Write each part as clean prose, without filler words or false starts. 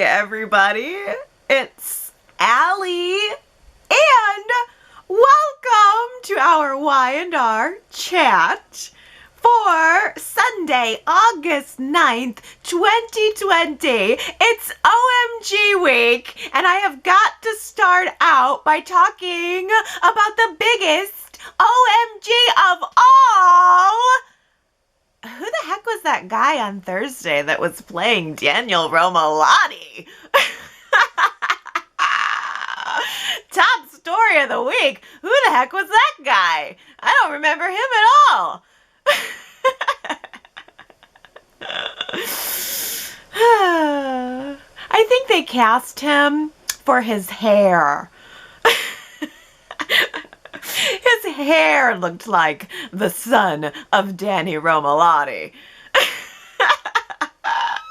everybody. It's Allie, and welcome to our Y&R Chat for Sunday, August 9th, 2020. It's OMG week, and I have got to start out by talking about the biggest OMG of all. Who the heck was that guy on Thursday that was playing Daniel Romalotti? Top story of the week. Who the heck was that guy? I don't remember him at all. I think they cast him for his hair. His hair looked like the son of Danny Romalotti.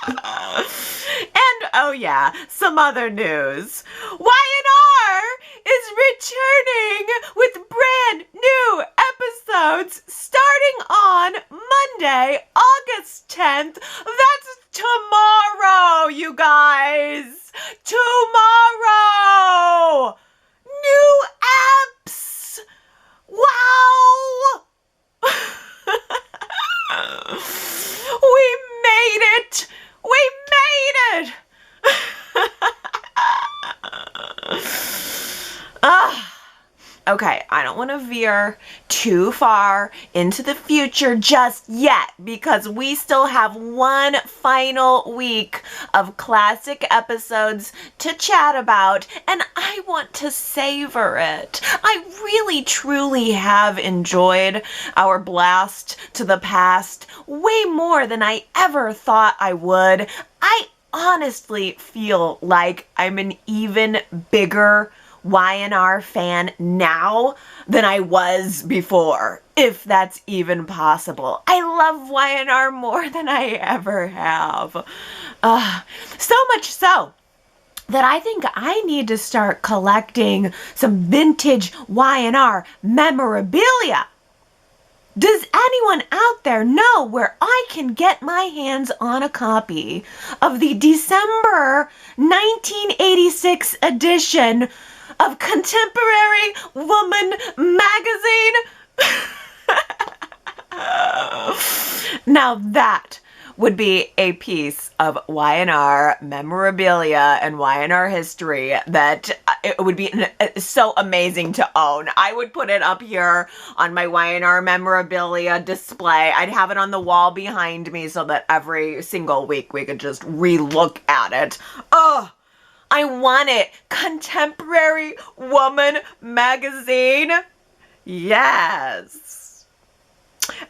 And, oh yeah, some other news. Y&R is returning with brand new episodes starting on Monday, August 10th. That's tomorrow, you guys. Tomorrow. New apps. Wow. We made it. We made it. Okay, I don't want to veer too far into the future just yet because we still have one final week of classic episodes to chat about, and I want to savor it. I really, truly have enjoyed our blast to the past way more than I ever thought I would. I honestly feel like I'm an even bigger Y&R fan now than I was before, if that's even possible. I love Y&R more than I ever have. So much so that I think I need to start collecting some vintage Y&R memorabilia. Does anyone out there know where I can get my hands on a copy of the December 1986 edition of Contemporary Woman magazine? Now that would be a piece of Y&R memorabilia and Y&R history that it would be so amazing to own. I would put it up here on my Y&R memorabilia display. I'd have it on the wall behind me so that every single week we could just re-look at it. Oh, I want it. Contemporary Woman magazine. Yes.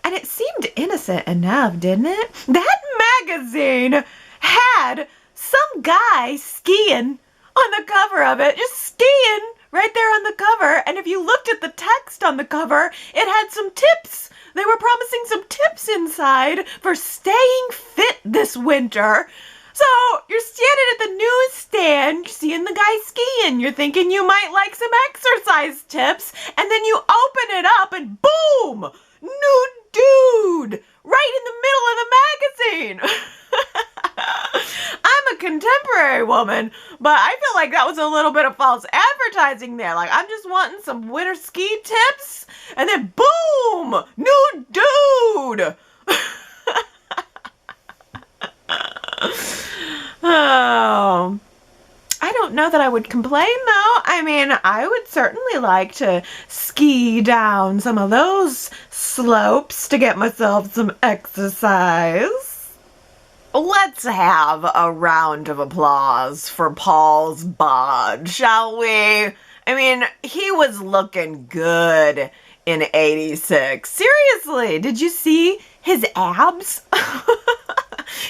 And it seemed innocent enough, didn't it? That magazine had some guy skiing on the cover of it, just skiing right there on the cover. And if you looked at the text on the cover, it had some tips. They were promising some tips inside for staying fit this winter. So you're standing at the newsstand, you're seeing the guy skiing, you're thinking you might like some exercise tips, and then you open it up and boom! Nude dude! Right in the middle of the magazine! I'm a contemporary woman, but I feel like that was a little bit of false advertising there. Like, I'm just wanting some winter ski tips, and then boom! Nude dude! Oh, I don't know that I would complain though. I mean, I would certainly like to ski down some of those slopes to get myself some exercise. Let's have a round of applause for Paul's bod, shall we? I mean, he was looking good in 86. Seriously, did you see his abs?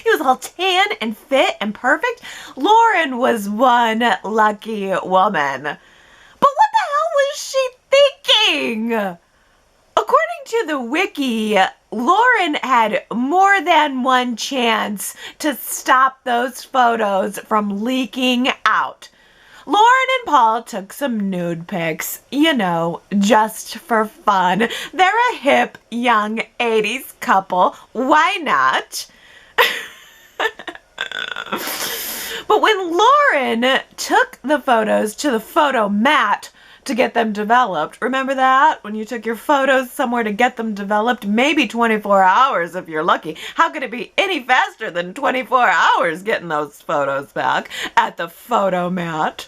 He was all tan and fit and perfect. Lauren was one lucky woman. But what the hell was she thinking? According to the wiki, Lauren had more than one chance to stop those photos from leaking out. Lauren and Paul took some nude pics, you know, just for fun. They're a hip, young 80s couple. Why not? But when Lauren took the photos to the photo mat to get them developed, remember that? When you took your photos somewhere to get them developed, maybe 24 hours if you're lucky. How could it be any faster than 24 hours getting those photos back at the photo mat?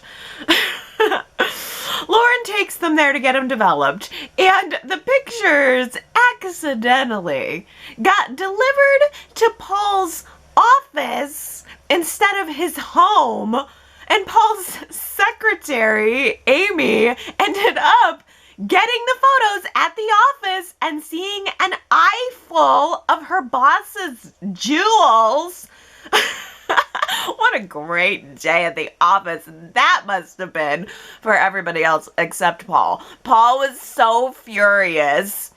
Lauren takes them there to get them developed, and the pictures accidentally got delivered to Paul's office instead of his home, and Paul's secretary, Amy, ended up getting the photos at the office and seeing an eyeful of her boss's jewels. What a great day at the office that must have been for everybody else except Paul. Paul was so furious.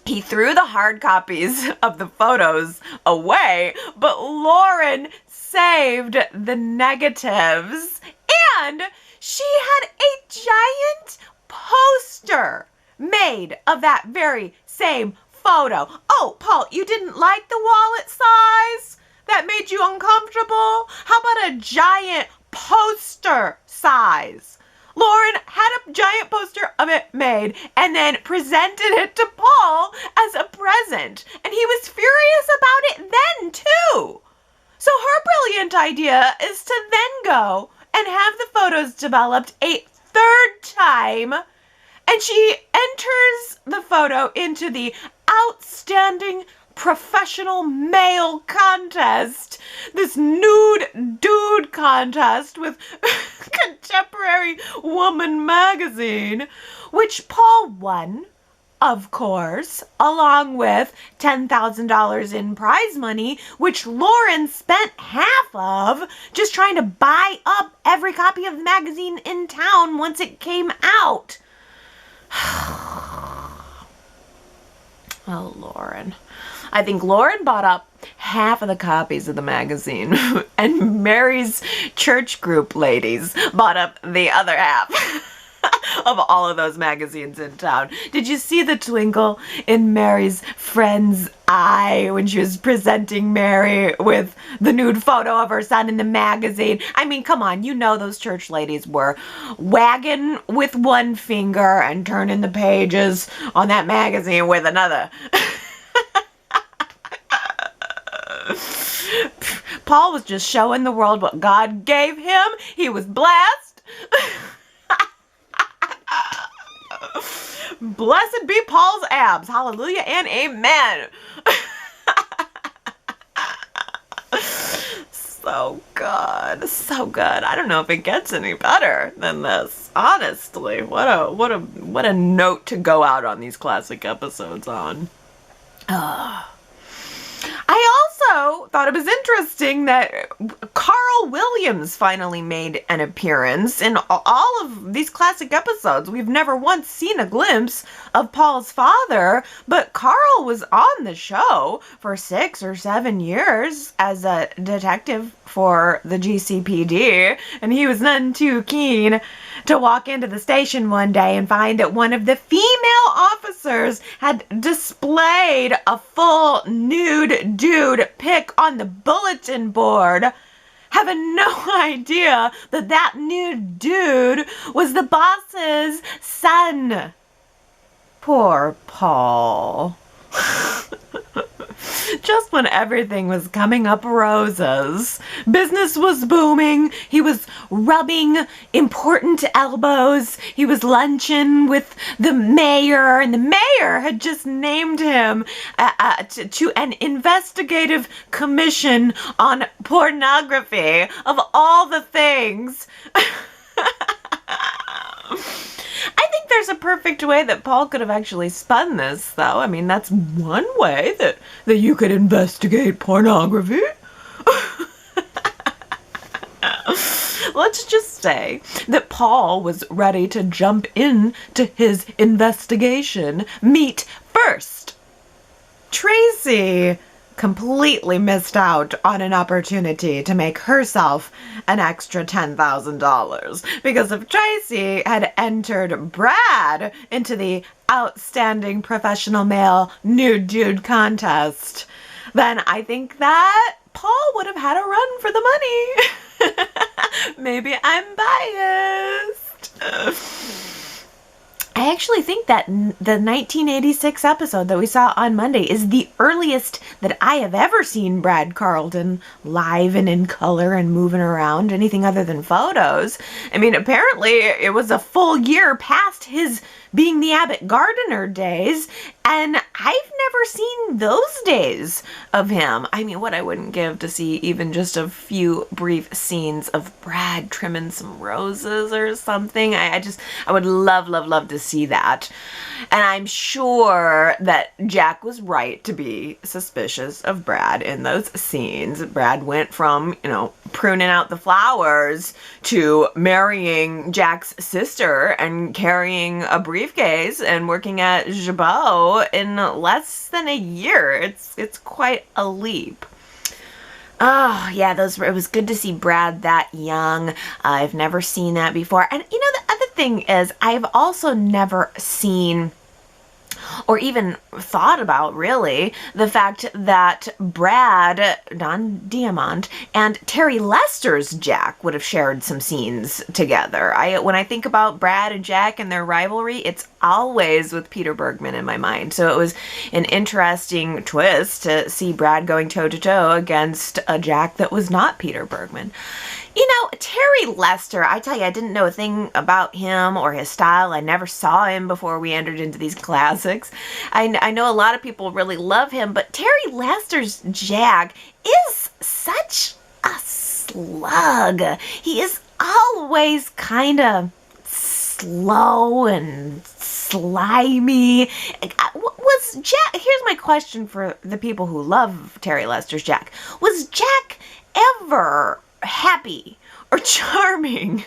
He threw the hard copies of the photos away, but Lauren saved the negatives, and she had a giant poster made of that very same photo. Oh, Paul, you didn't like the wallet size? That made you uncomfortable? How about a giant poster size? Lauren had a giant poster of it made and then presented it to Paul as a present. And he was furious about it then, too. So her brilliant idea is to then go and have the photos developed a third time. And she enters the photo into the outstanding professional male contest, this nude dude contest with Contemporary Woman magazine, which Paul won, of course, along with $10,000 in prize money, which Lauren spent half of just trying to buy up every copy of the magazine in town once it came out. Oh, Lauren. I think Lauren bought up half of the copies of the magazine, and Mary's church group ladies bought up the other half of all of those magazines in town. Did you see the twinkle in Mary's friend's eye when she was presenting Mary with the nude photo of her son in the magazine? I mean, come on, you know those church ladies were wagging with one finger and turning the pages on that magazine with another. Paul was just showing the world what God gave him. He was blessed. Blessed be Paul's abs. Hallelujah and amen. So good. So good. I don't know if it gets any better than this. Honestly, what a note to go out on these classic episodes on. I also thought it was interesting that Carl Williams finally made an appearance in all of these classic episodes. We've never once seen a glimpse of Paul's father, but Carl was on the show for 6 or 7 years as a detective for the GCPD, and he was none too keen to walk into the station one day and find that one of the female officers had displayed a full nude dude pic on the bulletin board, having no idea that that nude dude was the boss's son. Poor Paul. Just when everything was coming up roses, business was booming, he was rubbing important elbows, he was lunching with the mayor, and the mayor had just named him to an investigative commission on pornography, of all the things. I think there's a perfect way that Paul could have actually spun this, though. I mean, that's one way that you could investigate pornography. Let's just say that Paul was ready to jump into his investigation. Meet first. Tracy completely missed out on an opportunity to make herself an extra $10,000 because if Tracy had entered Brad into the outstanding professional male nude dude contest, then I think that Paul would have had a run for the money. maybe I'm biased. I actually think that the 1986 episode that we saw on Monday is the earliest that I have ever seen Brad Carlton live and in color and moving around, anything other than photos. I mean, apparently it was a full year past his being the Abbott Gardener days, and I've never seen those days of him. I mean, what I wouldn't give to see even just a few brief scenes of Brad trimming some roses or something. I would love to see that. And I'm sure that Jack was right to be suspicious of Brad in those scenes. Brad went from, pruning out the flowers to marrying Jack's sister and carrying a briefcase and working at Jabot in less than a year. It's quite a leap. Oh, yeah, it was good to see Brad that young. I've never seen that before. And the other thing is, I've also never seen or even thought about, really, the fact that Brad, Don Diamond, and Terry Lester's Jack would have shared some scenes together. When I think about Brad and Jack and their rivalry, it's always with Peter Bergman in my mind. So it was an interesting twist to see Brad going toe-to-toe against a Jack that was not Peter Bergman. Terry Lester, I tell you, I didn't know a thing about him or his style. I never saw him before we entered into these classics. I know a lot of people really love him, but Terry Lester's Jack is such a slug. He is always kind of slow and slimy. Was Jack, here's my question for the people who love Terry Lester's Jack. Was Jack ever happy or charming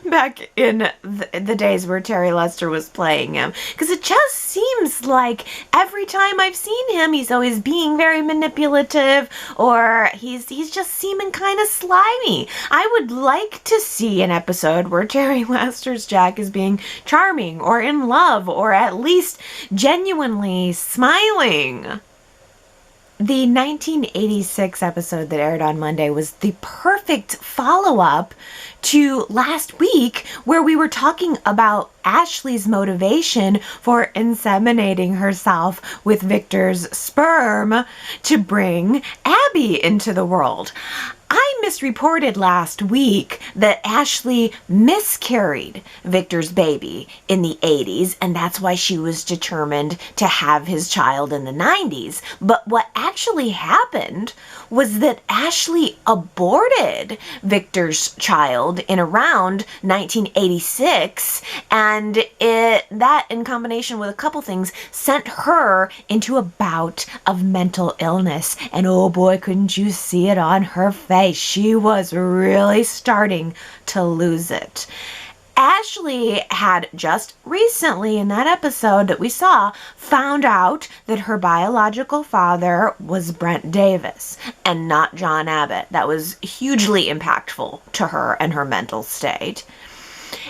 back in the days where Terry Lester was playing him? Because it just seems like every time I've seen him, he's always being very manipulative, or he's just seeming kind of slimy. I would like to see an episode where Terry Lester's Jack is being charming or in love, or at least genuinely smiling. The 1986 episode that aired on Monday was the perfect follow-up to last week, where we were talking about Ashley's motivation for inseminating herself with Victor's sperm to bring Abby into the world. I misreported last week that Ashley miscarried Victor's baby in the 80s, and that's why she was determined to have his child in the 90s. But what actually happened was that Ashley aborted Victor's child in around 1986, and that, in combination with a couple things, sent her into a bout of mental illness. And oh boy, couldn't you see it on her face. She was really starting to lose it. Ashley had just recently, in that episode that we saw, found out that her biological father was Brent Davis and not John Abbott. That was hugely impactful to her and her mental state.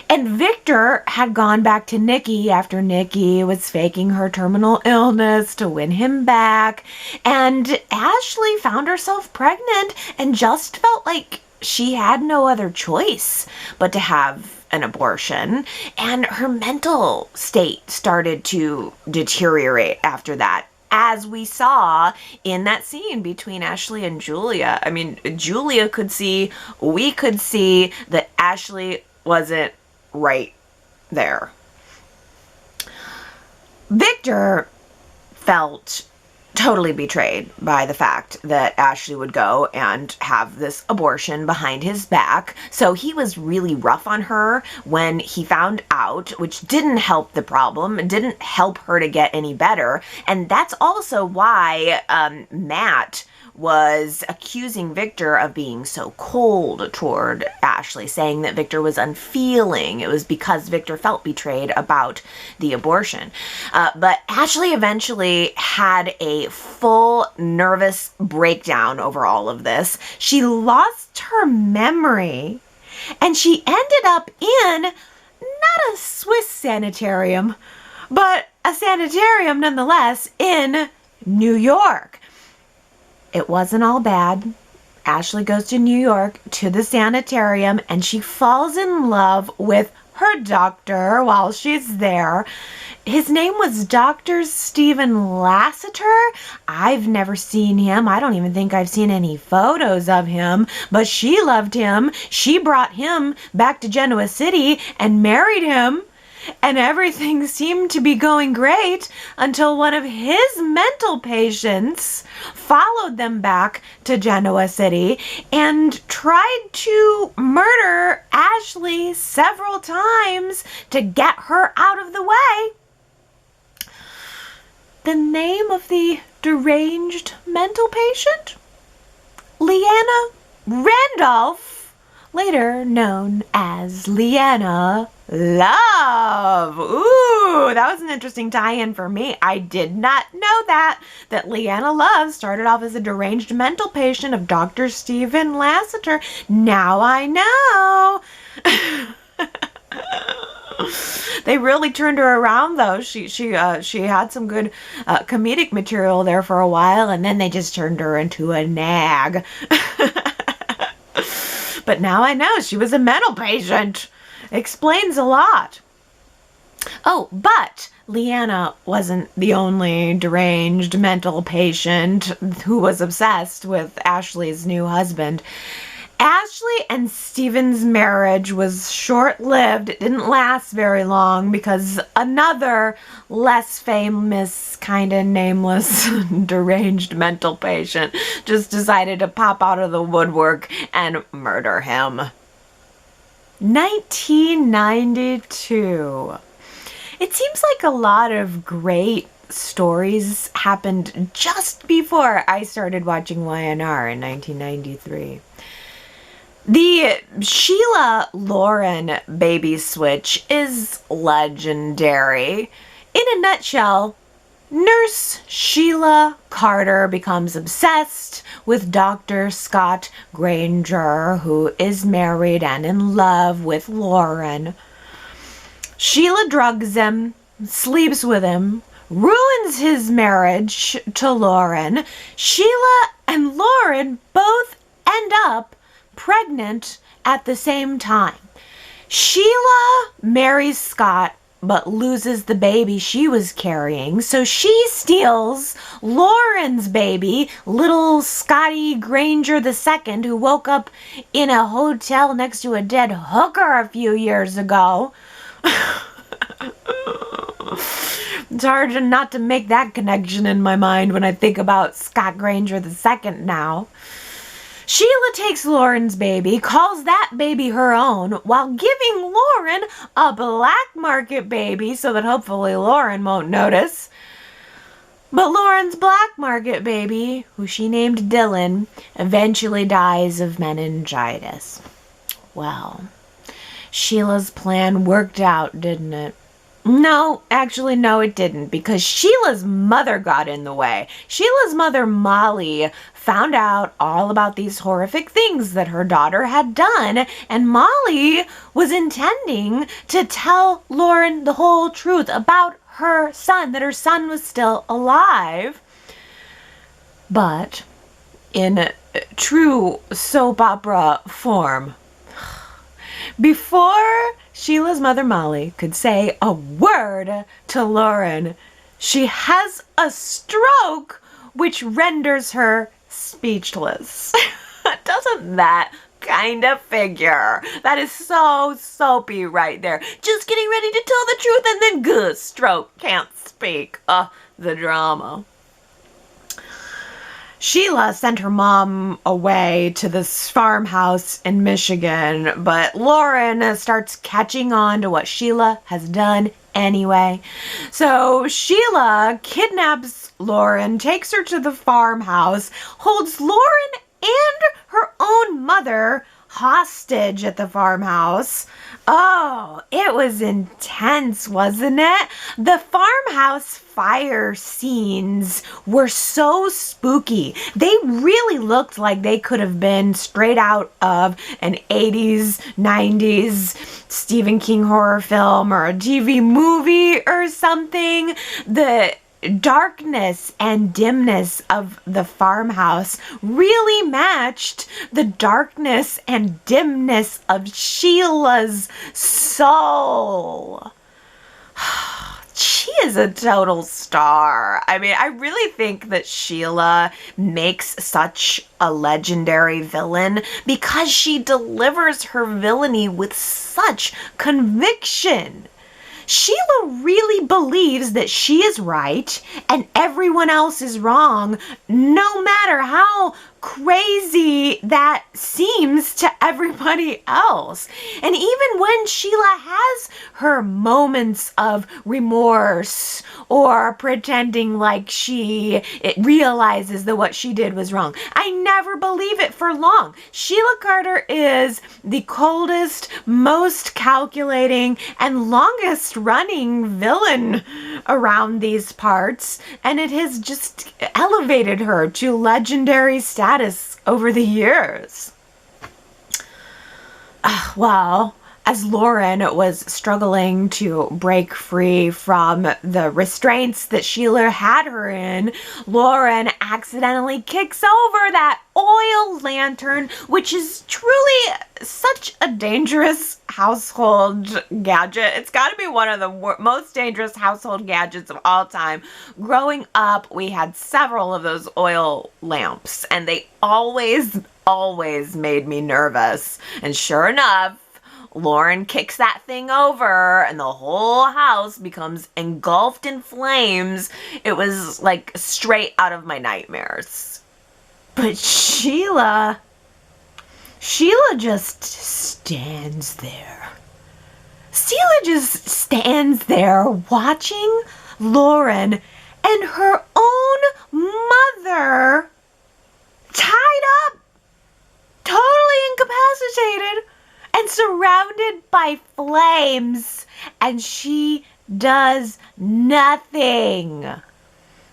And Victor had gone back to Nikki after Nikki was faking her terminal illness to win him back. And Ashley found herself pregnant and just felt like she had no other choice but to have an abortion. And her mental state started to deteriorate after that, as we saw in that scene between Ashley and Julia. I mean, Julia could see, we could see that Ashley wasn't right there. Victor felt totally betrayed by the fact that Ashley would go and have this abortion behind his back. So he was really rough on her when he found out, which didn't help the problem. It didn't help her to get any better. And that's also why Matt was accusing Victor of being so cold toward Ashley, saying that Victor was unfeeling. It was because Victor felt betrayed about the abortion. But Ashley eventually had a full nervous breakdown over all of this. She lost her memory, and she ended up in not a Swiss sanitarium, but a sanitarium nonetheless in New York. It wasn't all bad. Ashley goes to New York to the sanitarium and she falls in love with her doctor while she's there. His name was Dr. Stephen Lassiter. I've never seen him. I don't even think I've seen any photos of him, but she loved him. She brought him back to Genoa City and married him. And everything seemed to be going great until one of his mental patients followed them back to Genoa City and tried to murder Ashley several times to get her out of the way. The name of the deranged mental patient? Leanna Randolph, later known as Leanna Love. Ooh, that was an interesting tie-in for me. I did not know that Leanna Love started off as a deranged mental patient of Dr. Stephen Lassiter. Now I know. They really turned her around, though. She had some good comedic material there for a while, and then they just turned her into a nag. But now I know she was a mental patient. Explains a lot. Oh, but Leanna wasn't the only deranged mental patient who was obsessed with Ashley's new husband. Ashley and Stephen's marriage was short-lived. It didn't last very long because another less famous, kind of nameless, deranged mental patient just decided to pop out of the woodwork and murder him. 1992. It seems like a lot of great stories happened just before I started watching Y&R in 1993. The Sheila Lauren baby switch is legendary. In a nutshell, Nurse Sheila Carter becomes obsessed with Dr. Scott Granger, who is married and in love with Lauren. Sheila drugs him, sleeps with him, ruins his marriage to Lauren. Sheila and Lauren both end up pregnant at the same time. Sheila marries Scott but loses the baby she was carrying, so she steals Lauren's baby, little Scotty Granger II, who woke up in a hotel next to a dead hooker a few years ago. It's hard not to make that connection in my mind when I think about Scott Granger II now. Sheila takes Lauren's baby, calls that baby her own, while giving Lauren a black market baby so that hopefully Lauren won't notice. But Lauren's black market baby, who she named Dylan, eventually dies of meningitis. Well, Sheila's plan worked out, didn't it? No, actually, no, it didn't, because Sheila's mother got in the way. Sheila's mother, Molly, found out all about these horrific things that her daughter had done, and Molly was intending to tell Lauren the whole truth about her son, that her son was still alive. But in true soap opera form, before Sheila's mother, Molly, could say a word to Lauren, she has a stroke which renders her speechless. Doesn't that kind of figure? That is so soapy right there. Just getting ready to tell the truth and then good stroke, can't speak. The drama. Sheila sent her mom away to this farmhouse in Michigan, but Lauren starts catching on to what Sheila has done anyway. So Sheila kidnaps Lauren, takes her to the farmhouse, holds Lauren and her own mother hostage at the farmhouse. Oh, it was intense, wasn't it? The farmhouse fire scenes were so spooky. They really looked like they could have been straight out of an 80s, 90s Stephen King horror film or a TV movie or something. The darkness and dimness of the farmhouse really matched the darkness and dimness of Sheila's soul. She is a total star. I mean, I really think that Sheila makes such a legendary villain because she delivers her villainy with such conviction. Sheila really believes that she is right and everyone else is wrong, no matter how crazy that seems to everybody else. And even when Sheila has her moments of remorse or pretending like it realizes that what she did was wrong, I never believe it for long. Sheila Carter is the coldest, most calculating, and longest running villain around these parts, and it has just elevated her to legendary status over the years. Well, as Lauren was struggling to break free from the restraints that Sheila had her in, Lauren accidentally kicks over that oil lantern, which is truly such a dangerous household gadget. It's got to be one of the most dangerous household gadgets of all time. Growing up, we had several of those oil lamps, and they always made me nervous. And sure enough, Lauren kicks that thing over and the whole house becomes engulfed in flames. It was like straight out of my nightmares. But Sheila just stands there. Sheila just stands there watching Lauren and her own mother tied up, totally incapacitated, and surrounded by flames, and she does nothing.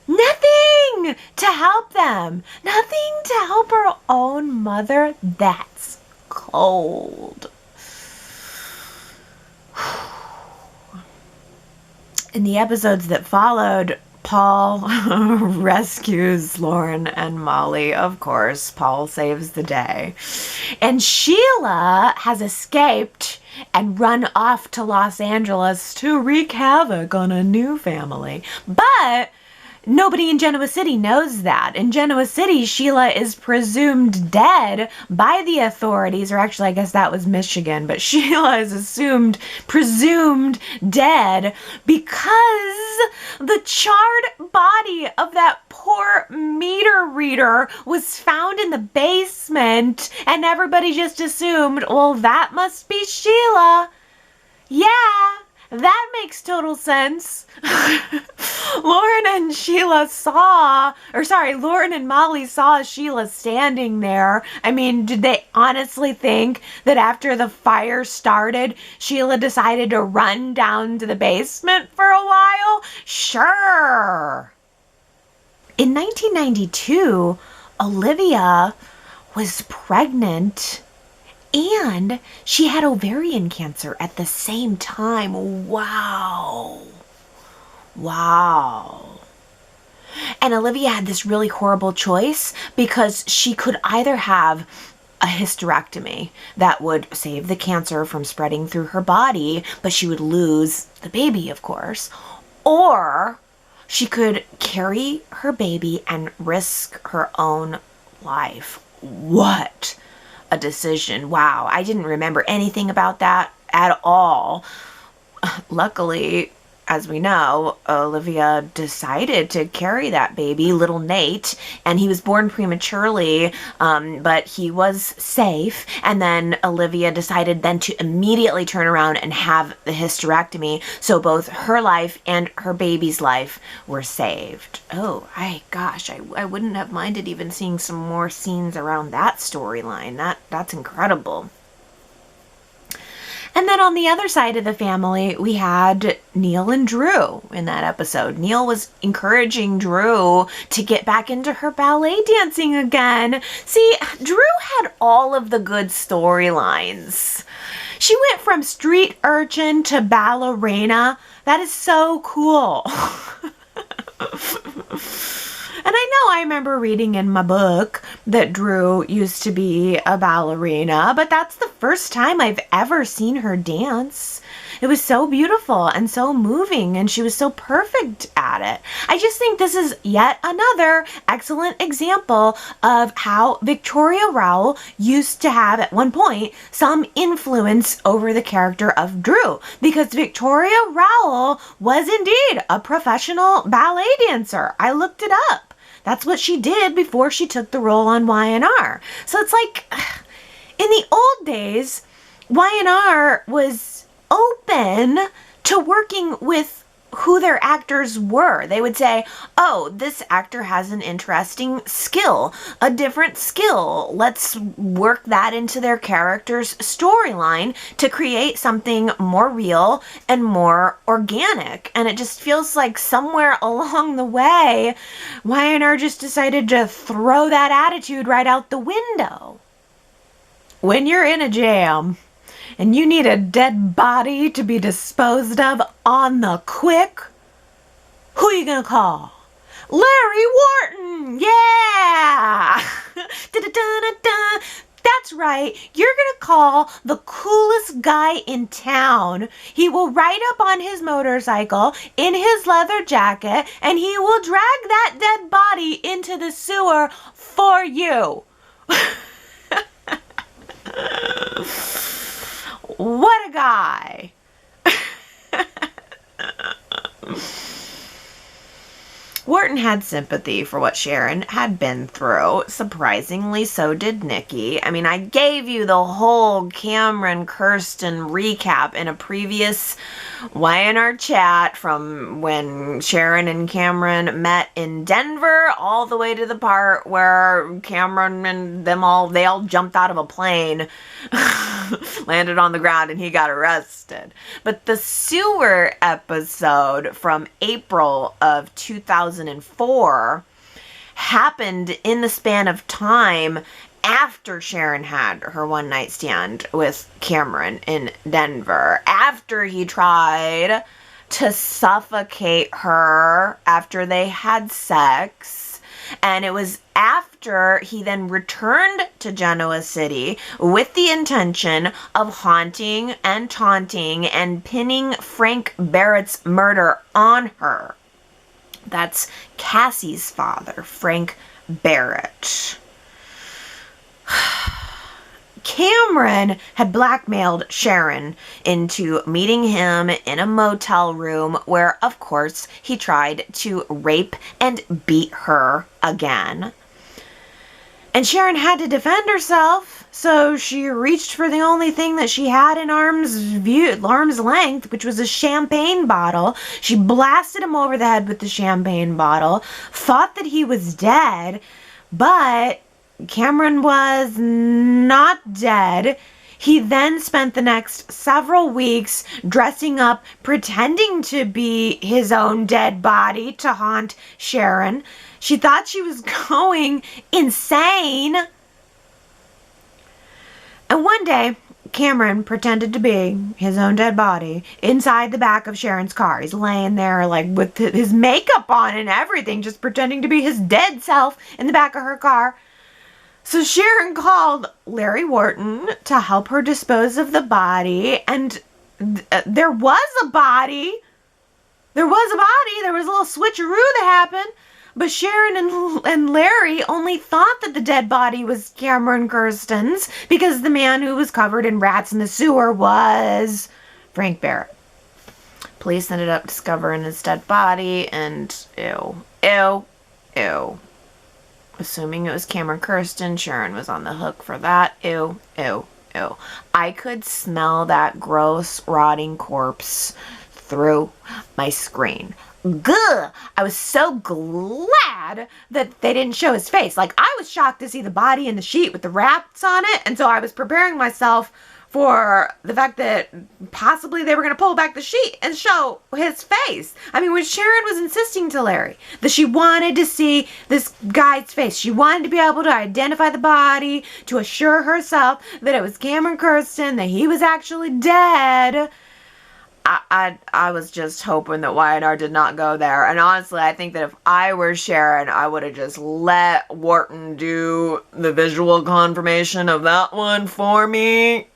Nothing to help them. Nothing to help her own mother. That's cold. In the episodes that followed, Paul rescues Lauren and Molly, of course. Paul saves the day. And Sheila has escaped and run off to Los Angeles to wreak havoc on a new family. But nobody in Genoa City knows that. In Genoa City, Sheila is presumed dead by the authorities, or actually I guess that was Michigan, but Sheila is presumed dead because the charred body of that poor meter reader was found in the basement, and everybody just assumed, well, that must be Sheila. Yeah. That makes total sense. Lauren and Molly saw Sheila standing there. I mean, did they honestly think that after the fire started, Sheila decided to run down to the basement for a while? Sure. In 1992, Olivia was pregnant and she had ovarian cancer at the same time. Wow. And Olivia had this really horrible choice because she could either have a hysterectomy that would save the cancer from spreading through her body, but she would lose the baby, of course, or she could carry her baby and risk her own life. What a decision. Wow, I didn't remember anything about that at all. Luckily, as we know, Olivia decided to carry that baby, little Nate, and he was born prematurely, but he was safe. And then Olivia decided then to immediately turn around and have the hysterectomy, so both her life and her baby's life were saved. Oh, I wouldn't have minded even seeing some more scenes around that storyline. That's incredible. And then on the other side of the family, we had Neil and Drew in that episode. Neil was encouraging Drew to get back into her ballet dancing again. See, Drew had all of the good storylines. She went from street urchin to ballerina. That is so cool. And I remember reading in my book that Drew used to be a ballerina, but that's the first time I've ever seen her dance. It was so beautiful and so moving, and she was so perfect at it. I just think this is yet another excellent example of how Victoria Rowell used to have, at one point, some influence over the character of Drew, because Victoria Rowell was indeed a professional ballet dancer. I looked it up. That's what she did before she took the role on Y&R. So it's like, in the old days, Y&R was open to working with who their actors were. They would say, oh, this actor has an interesting skill, a different skill. Let's work that into their character's storyline to create something more real and more organic. And it just feels like somewhere along the way, Y&R just decided to throw that attitude right out the window. When you're in a jam, and you need a dead body to be disposed of on the quick, who are you gonna call? Larry Wharton! Yeah! Da-da-da-da-da. That's right, you're gonna call the coolest guy in town. He will ride up on his motorcycle in his leather jacket, and he will drag that dead body into the sewer for you. What a guy. Wharton had sympathy for what Sharon had been through. Surprisingly, so did Nikki. I mean, I gave you the whole Cameron Kirsten recap in a previous Y&R chat, from when Sharon and Cameron met in Denver all the way to the part where Cameron and they all jumped out of a plane, landed on the ground, and he got arrested. But the sewer episode from April of 2004 happened in the span of time after Sharon had her one night stand with Cameron in Denver, after he tried to suffocate her after they had sex. And it was after he then returned to Genoa City with the intention of haunting and taunting and pinning Frank Barrett's murder on her. That's Cassie's father, Frank Barrett. Cameron had blackmailed Sharon into meeting him in a motel room where, of course, he tried to rape and beat her again. And Sharon had to defend herself, so she reached for the only thing that she had in arm's length, which was a champagne bottle. She blasted him over the head with the champagne bottle, thought that he was dead, but Cameron was not dead. He then spent the next several weeks dressing up, pretending to be his own dead body to haunt Sharon. She thought she was going insane. And one day, Cameron pretended to be his own dead body inside the back of Sharon's car. He's laying there like with his makeup on and everything, just pretending to be his dead self in the back of her car. So Sharon called Larry Wharton to help her dispose of the body, and there was a body. There was a body. There was a little switcheroo that happened, but Sharon and Larry only thought that the dead body was Cameron Kirsten's because the man who was covered in rats in the sewer was Frank Barrett. Police ended up discovering his dead body, and ew. Assuming it was Cameron Kirsten, Sharon was on the hook for that. Ew. I could smell that gross, rotting corpse through my screen. Gah! I was so glad that they didn't show his face. Like, I was shocked to see the body in the sheet with the rats on it, and so I was preparing myself for the fact that possibly they were going to pull back the sheet and show his face. I mean, when Sharon was insisting to Larry that she wanted to see this guy's face, she wanted to be able to identify the body, to assure herself that it was Cameron Kirsten, that he was actually dead, I was just hoping that Y&R did not go there. And honestly, I think that if I were Sharon, I would have just let Wharton do the visual confirmation of that one for me.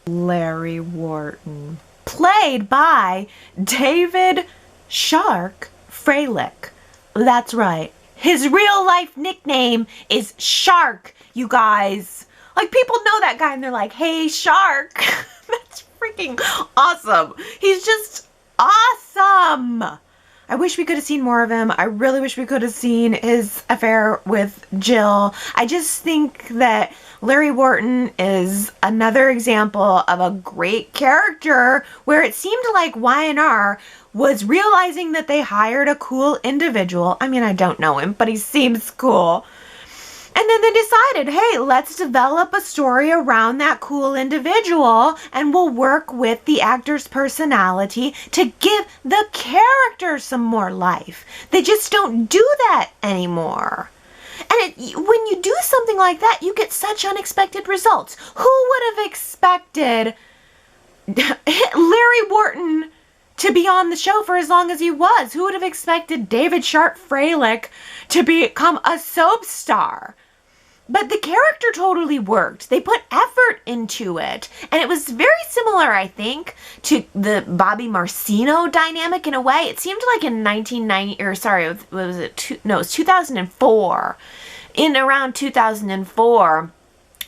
Larry Wharton. Played by David Shark Freilich. That's right. His real life nickname is Shark, you guys. Like, people know that guy and they're like, hey, Shark. That's freaking awesome. He's just awesome. I wish we could have seen more of him. I really wish we could have seen his affair with Jill. I just think that Larry Wharton is another example of a great character where it seemed like Y&R was realizing that they hired a cool individual. I mean, I don't know him, but he seems cool. And then they decided, hey, let's develop a story around that cool individual and we'll work with the actor's personality to give the character some more life. They just don't do that anymore. And when you do something like that, you get such unexpected results. Who would have expected Larry Wharton to be on the show for as long as he was? Who would have expected David Sharp Freilich to become a soap star? But the character totally worked. They put effort into it. And it was very similar, I think, to the Bobby Marcino dynamic in a way. It seemed like in 1990, or sorry, it was 2004. In around 2004,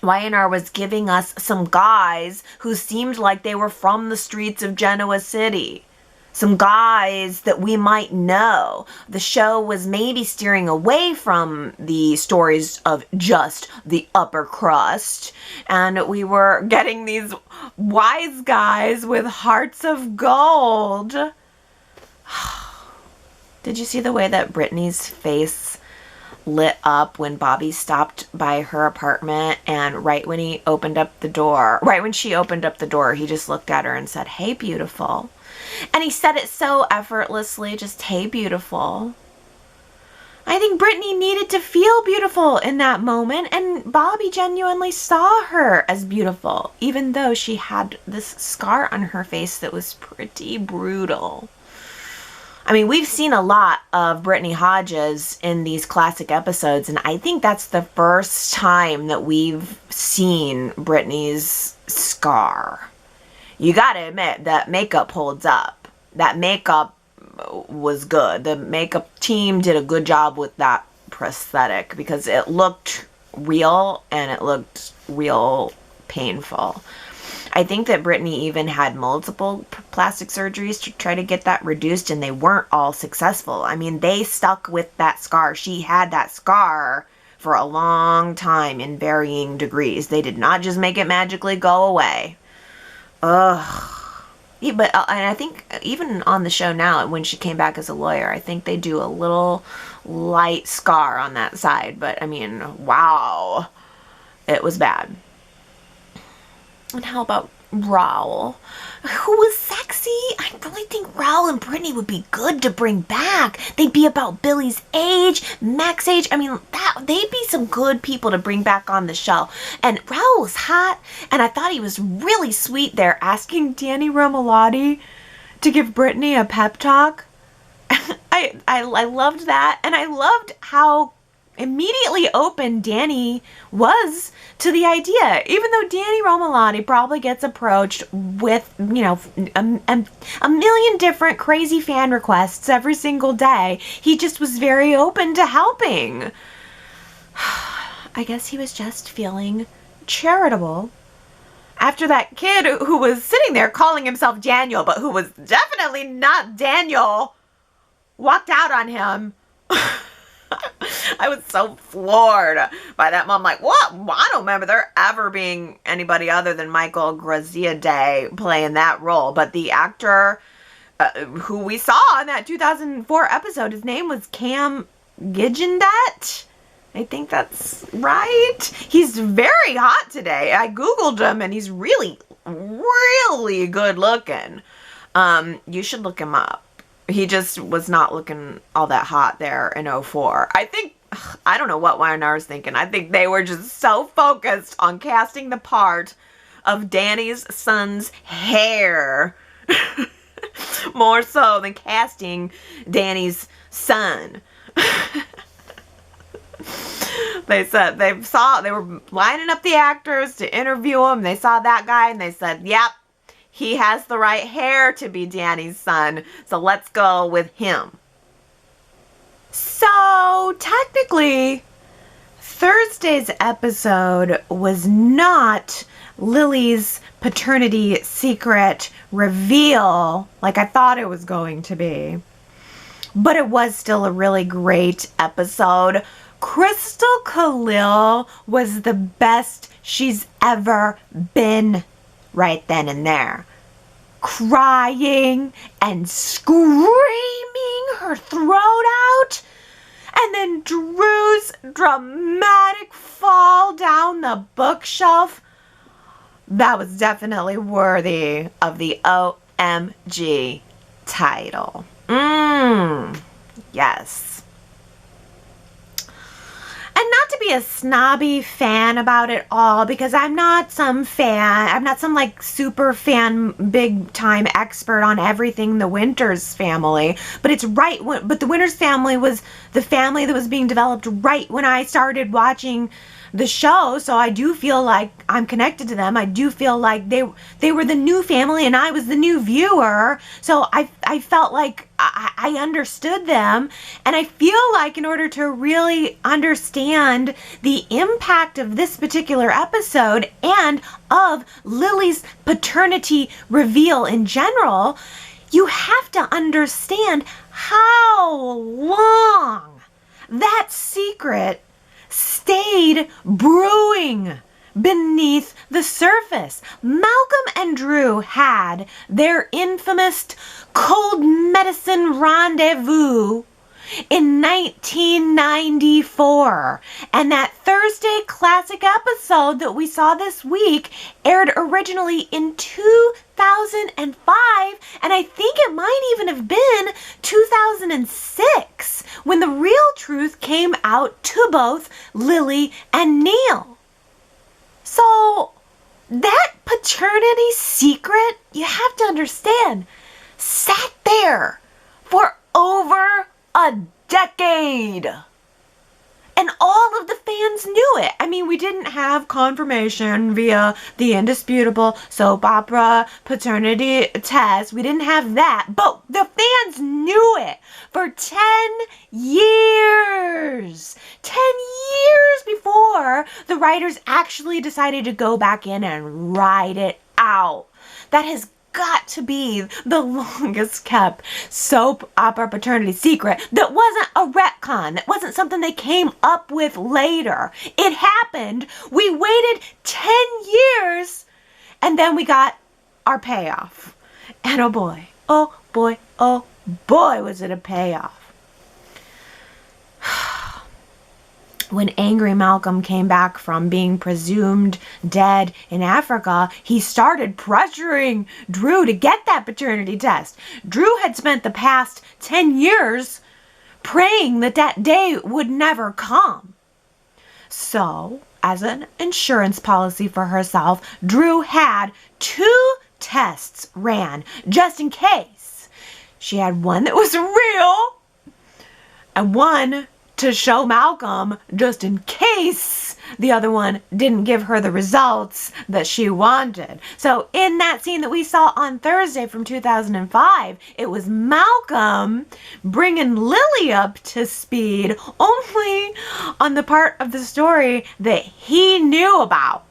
Y&R was giving us some guys who seemed like they were from the streets of Genoa City. Some guys that we might know. The show was maybe steering away from the stories of just the upper crust, and we were getting these wise guys with hearts of gold. Did you see the way that Brittany's face lit up when Bobby stopped by her apartment, and right when she opened up the door, he just looked at her and said, "Hey, beautiful." And he said it so effortlessly, just, "Hey, beautiful." I think Brittany needed to feel beautiful in that moment, and Bobby genuinely saw her as beautiful, even though she had this scar on her face that was pretty brutal. I mean, we've seen a lot of Brittany Hodges in these classic episodes, and I think that's the first time that we've seen Brittany's scar. You gotta admit that makeup holds up. That makeup was good. The makeup team did a good job with that prosthetic because it looked real and it looked real painful. I think that Brittany even had multiple plastic surgeries to try to get that reduced, and they weren't all successful. I mean, they stuck with that scar. She had that scar for a long time in varying degrees. They did not just make it magically go away. Ugh. Yeah, but and I think even on the show now, when she came back as a lawyer, I think they do a little light scar on that side. But I mean, wow, it was bad. And how about Raoul, who was sexy? I really think Raoul and Brittany would be good to bring back. They'd be about Billy's age, Mac's age. I mean, they'd be some good people to bring back on the show. And Raoul was hot, and I thought he was really sweet there, asking Danny Romalotti to give Brittany a pep talk. I loved that, and I loved how immediately open Danny was to the idea. Even though Danny Romalotti probably gets approached with, you know, a million different crazy fan requests every single day, he just was very open to helping. I guess he was just feeling charitable. After that kid who was sitting there calling himself Daniel, but who was definitely not Daniel, walked out on him. I was so floored by that. Mom, like, what? I don't remember there ever being anybody other than Michael Graziadei playing that role. But the actor who we saw in that 2004 episode, his name was Cam Gigandet. I think that's right. He's very hot today. I Googled him, and he's really, really good looking. You should look him up. He just was not looking all that hot there in 04. I don't know what Y&R was thinking. I think they were just so focused on casting the part of Danny's son's hair More so than casting Danny's son. They said they were lining up the actors to interview him. They saw that guy and they said, yep, he has the right hair to be Danny's son, so let's go with him. So technically, Thursday's episode was not Lily's paternity secret reveal like I thought it was going to be. But it was still a really great episode. Crystal Khalil was the best she's ever been right then and there. Crying and screaming her throat out. And then Drew's dramatic fall down the bookshelf. That was definitely worthy of the OMG title. Yes. And not to be a snobby fan about it all, because I'm not some like super fan, big time expert on everything the Winters family, but it's right, but the Winters family was the family that was being developed right when I started watching the show, so I do feel like I'm connected to them. I do feel like they were the new family and I was the new viewer, so I felt like I understood them, and I feel like in order to really understand the impact of this particular episode and of Lily's paternity reveal in general, you have to understand how long that secret stayed brewing beneath the surface. Malcolm and Drew had their infamous cold medicine rendezvous in 1994, and that Thursday classic episode that we saw this week aired originally in 2005, and I think it might even have been 2006 when the real truth came out to both Lily and Neil. So that paternity secret, you have to understand, sat there for over a decade. And all of the fans knew it. I mean, we didn't have confirmation via the indisputable soap opera paternity test. We didn't have that. But the fans knew it for 10 years. 10 years before the writers actually decided to go back in and write it out. That has got to be the longest kept soap opera paternity secret that wasn't a retcon, that wasn't something they came up with later. It happened. We waited 10 years and then we got our payoff. And oh boy, was it a payoff. When angry Malcolm came back from being presumed dead in Africa, he started pressuring Drew to get that paternity test. Drew had spent the past 10 years praying that that day would never come. So, as an insurance policy for herself, Drew had 2 tests ran just in case. She had one that was real and one to show Malcolm just in case the other one didn't give her the results that she wanted. So in that scene that we saw on Thursday from 2005, it was Malcolm bringing Lily up to speed only on the part of the story that he knew about.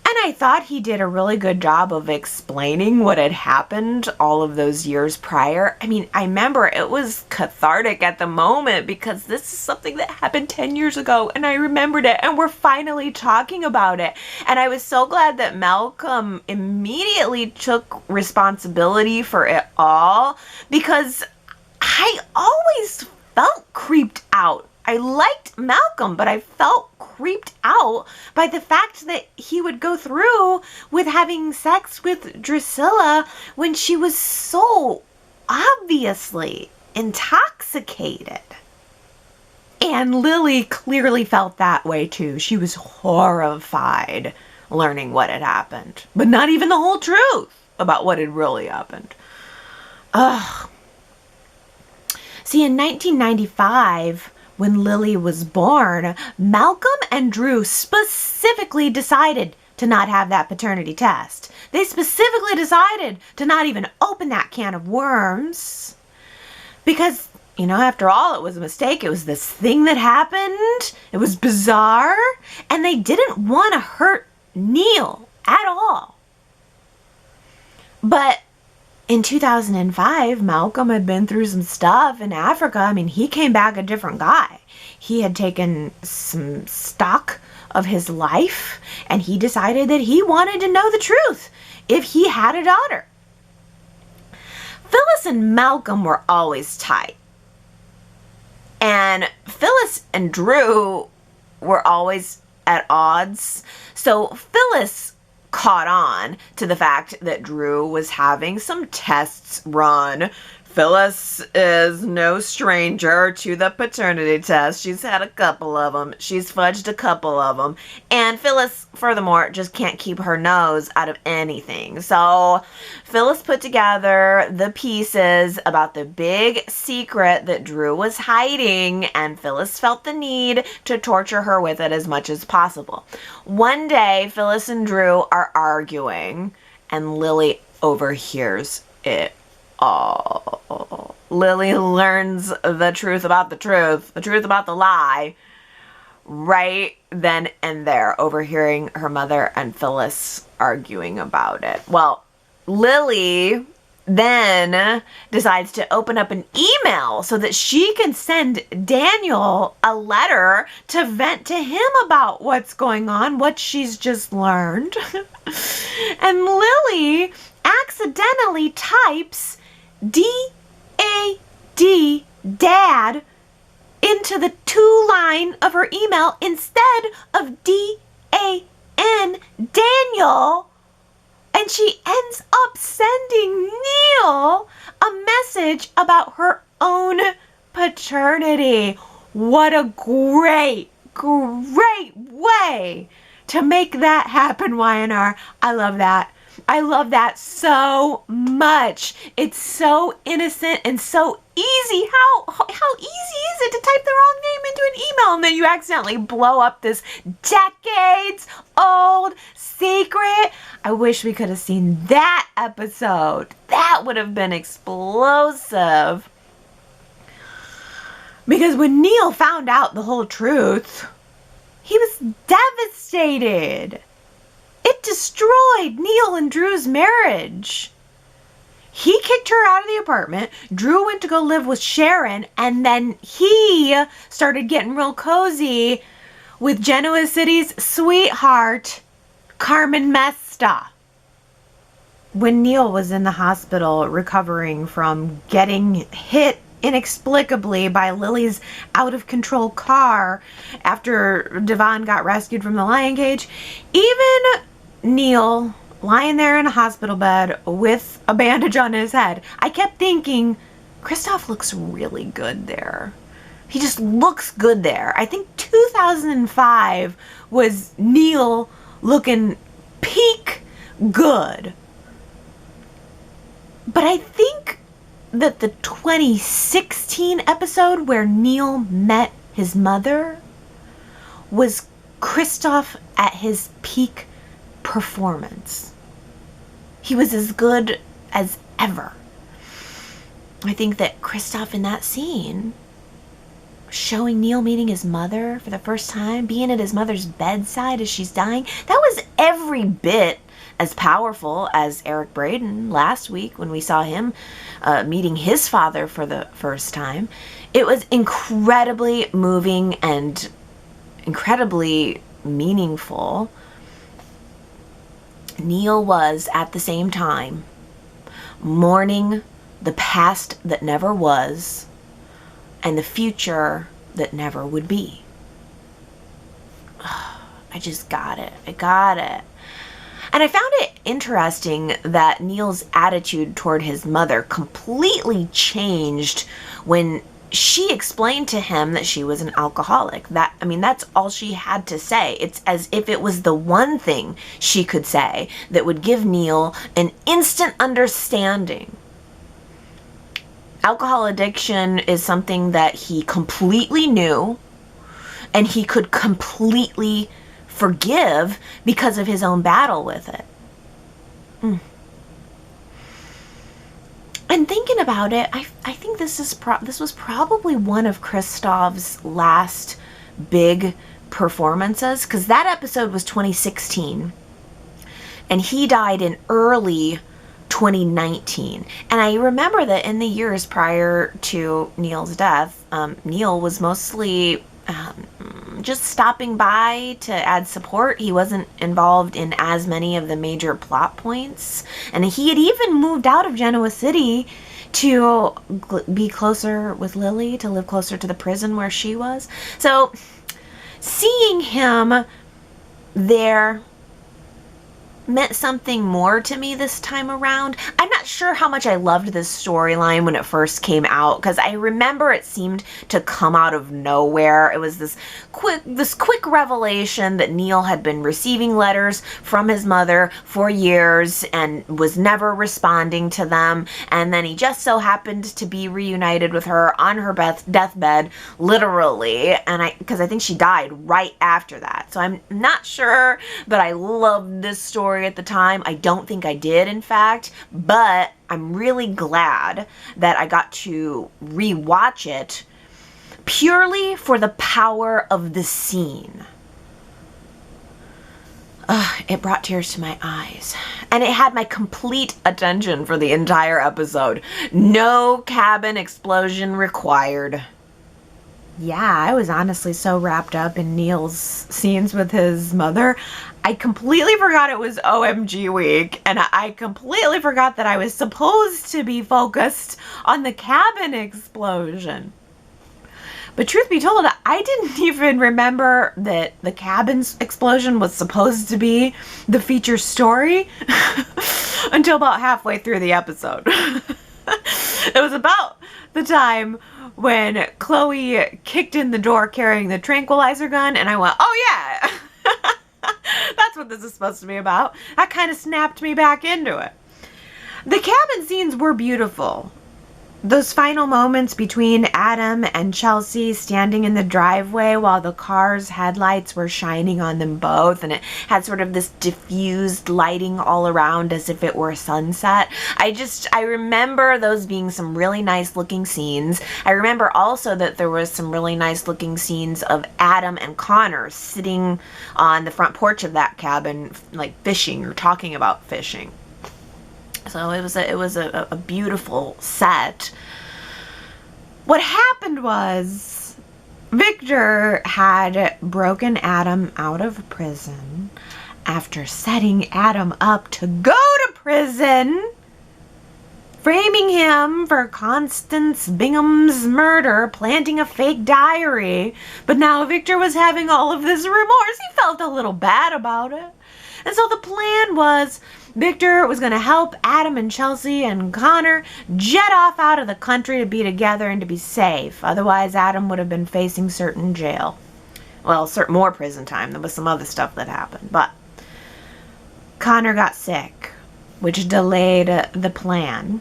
And I thought he did a really good job of explaining what had happened all of those years prior. I mean, I remember it was cathartic at the moment because this is something that happened 10 years ago and I remembered it and we're finally talking about it. And I was so glad that Malcolm immediately took responsibility for it all because I always felt creeped out. I liked Malcolm, but I felt creeped out by the fact that he would go through with having sex with Drusilla when she was so obviously intoxicated. And Lily clearly felt that way too. She was horrified. learning what had happened, but not even the whole truth about what had really happened. Ugh. See, in 1995, when Lily was born, Malcolm and Drew specifically decided to not have that paternity test. They specifically decided to not even open that can of worms because, you know, after all, it was a mistake. It was this thing that happened. It was bizarre, and they didn't want to hurt Neil at all. But in 2005, Malcolm had been through some stuff in Africa. I mean, he came back a different guy. He had taken some stock of his life, and he decided that he wanted to know the truth if he had a daughter. Phyllis and Malcolm were always tight. And Phyllis and Drew were always at odds. So Phyllis caught on to the fact that Drew was having some tests run. Phyllis is no stranger to the paternity test. She's had a couple of them. She's fudged a couple of them. And Phyllis, furthermore, just can't keep her nose out of anything. So Phyllis put together the pieces about the big secret that Drew was hiding, and Phyllis felt the need to torture her with it as much as possible. One day, Phyllis and Drew are arguing, and Lily overhears it all. Lily learns the truth about the truth about the lie, right then and there, overhearing her mother and Phyllis arguing about it. Well, Lily then decides to open up an email so that she can send Daniel a letter to vent to him about what's going on, what she's just learned. And Lily accidentally types D-A-D, Dad, into the to line of her email instead of D-A-N, Daniel. And she ends up sending Neil a message about her own paternity. What a great way to make that happen, Y&R. I love that. I love that so much. It's so innocent and so easy. How easy is it to type the wrong name into an email and then you accidentally blow up this decades old secret? I wish we could have seen that episode. That would have been explosive. Because when Neil found out the whole truth, he was devastated. It destroyed Neil and Drew's marriage. He kicked her out of the apartment. Drew went to go live with Sharon, and then he started getting real cozy with Genoa City's sweetheart, Carmen Mesta. When Neil was in the hospital recovering from getting hit inexplicably by Lily's out-of-control car after Devon got rescued from the lion cage, even Neil lying there in a hospital bed with a bandage on his head, I kept thinking, Kristoff looks really good there. He just looks good there. I think 2005 was Neil looking peak good. But I think that the 2016 episode where Neil met his mother was Kristoff at his peak performance. He was as good as ever. I think that Kristoff in that scene, showing Neil meeting his mother for the first time, being at his mother's bedside as she's dying, that was every bit as powerful as Eric Braeden last week when we saw him meeting his father for the first time. It was incredibly moving and incredibly meaningful. Neil was, at the same time, mourning the past that never was and the future that never would be. I just got it. I got it. And I found it interesting that Neil's attitude toward his mother completely changed when she explained to him that she was an alcoholic. That's all she had to say. It's as if it was the one thing she could say that would give Neil an instant understanding. Alcohol addiction is something that he completely knew and he could completely forgive because of his own battle with it. And thinking about it, I think this was probably one of Christoph's last big performances, because that episode was 2016 and he died in early 2019. And I remember that in the years prior to Neil's death, Neil was mostly just stopping by to add support. He wasn't involved in as many of the major plot points. And he had even moved out of Genoa City to be closer with Lily, to live closer to the prison where she was. So seeing him there meant something more to me this time around. I'm not sure how much I loved this storyline when it first came out, because I remember it seemed to come out of nowhere. It was this quick revelation that Neil had been receiving letters from his mother for years and was never responding to them, and then he just so happened to be reunited with her on her deathbed, literally, and because I think she died right after that. So I'm not sure, but I loved this story at the time. I don't think I did, in fact, but I'm really glad that I got to rewatch it purely for the power of the scene. It brought tears to my eyes, and it had my complete attention for the entire episode. No cabin explosion required. Yeah, I was honestly so wrapped up in Neil's scenes with his mother. I completely forgot it was OMG week, and I completely forgot that I was supposed to be focused on the cabin explosion. But truth be told, I didn't even remember that the cabin's explosion was supposed to be the feature story until about halfway through the episode. It was about the time when Chloe kicked in the door carrying the tranquilizer gun, and I went, oh yeah, that's what this is supposed to be about. That kind of snapped me back into it. The cabin scenes were beautiful. Those final moments between Adam and Chelsea standing in the driveway while the car's headlights were shining on them both, and it had sort of this diffused lighting all around as if it were sunset. I remember those being some really nice looking scenes. I remember also that there was some really nice looking scenes of Adam and Connor sitting on the front porch of that cabin, like fishing or talking about fishing. So it was a beautiful set. What happened was Victor had broken Adam out of prison after setting Adam up to go to prison, framing him for Constance Bingham's murder, planting a fake diary. But now Victor was having all of this remorse. He felt a little bad about it. And so the plan was Victor was going to help Adam and Chelsea and Connor jet off out of the country to be together and to be safe. Otherwise, Adam would have been facing certain jail. Well, more prison time. There was some other stuff that happened. But Connor got sick, which delayed the plan.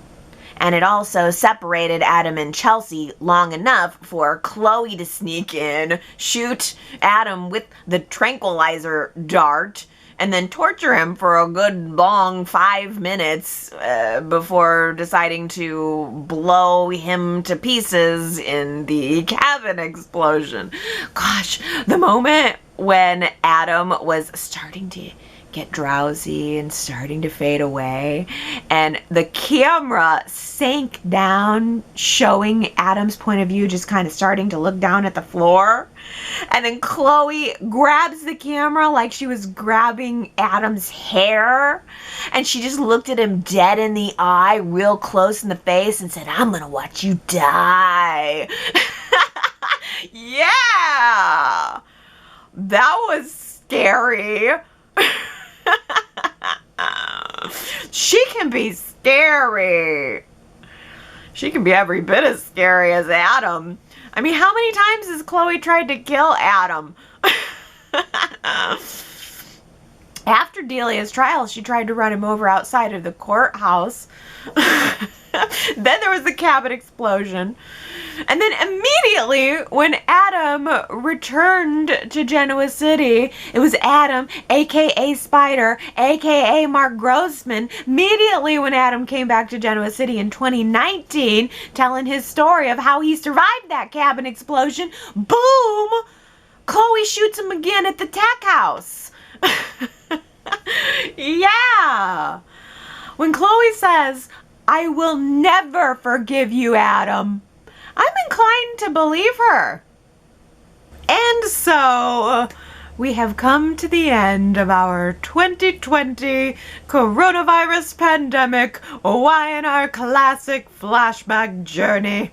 And it also separated Adam and Chelsea long enough for Chloe to sneak in, shoot Adam with the tranquilizer dart, and then torture him for a good long 5 minutes before deciding to blow him to pieces in the cabin explosion. Gosh, the moment when Adam was starting to get drowsy and starting to fade away, and the camera sank down, showing Adam's point of view, just kind of starting to look down at the floor, and then Chloe grabs the camera like she was grabbing Adam's hair, and she just looked at him dead in the eye, real close in the face, and said, "I'm gonna watch you die." Yeah, that was scary. She can be scary. She can be every bit as scary as Adam. I mean, how many times has Chloe tried to kill Adam? After Delia's trial, she tried to run him over outside of the courthouse. Then there was the cabin explosion. And then immediately when Adam returned to Genoa City, it was Adam, aka Spider, aka Mark Grossman. Immediately when Adam came back to Genoa City in 2019, telling his story of how he survived that cabin explosion, boom! Chloe shoots him again at the tech house. Yeah! When Chloe says, "I will never forgive you, Adam," I'm inclined to believe her. And so we have come to the end of our 2020 coronavirus pandemic Y&R classic flashback journey.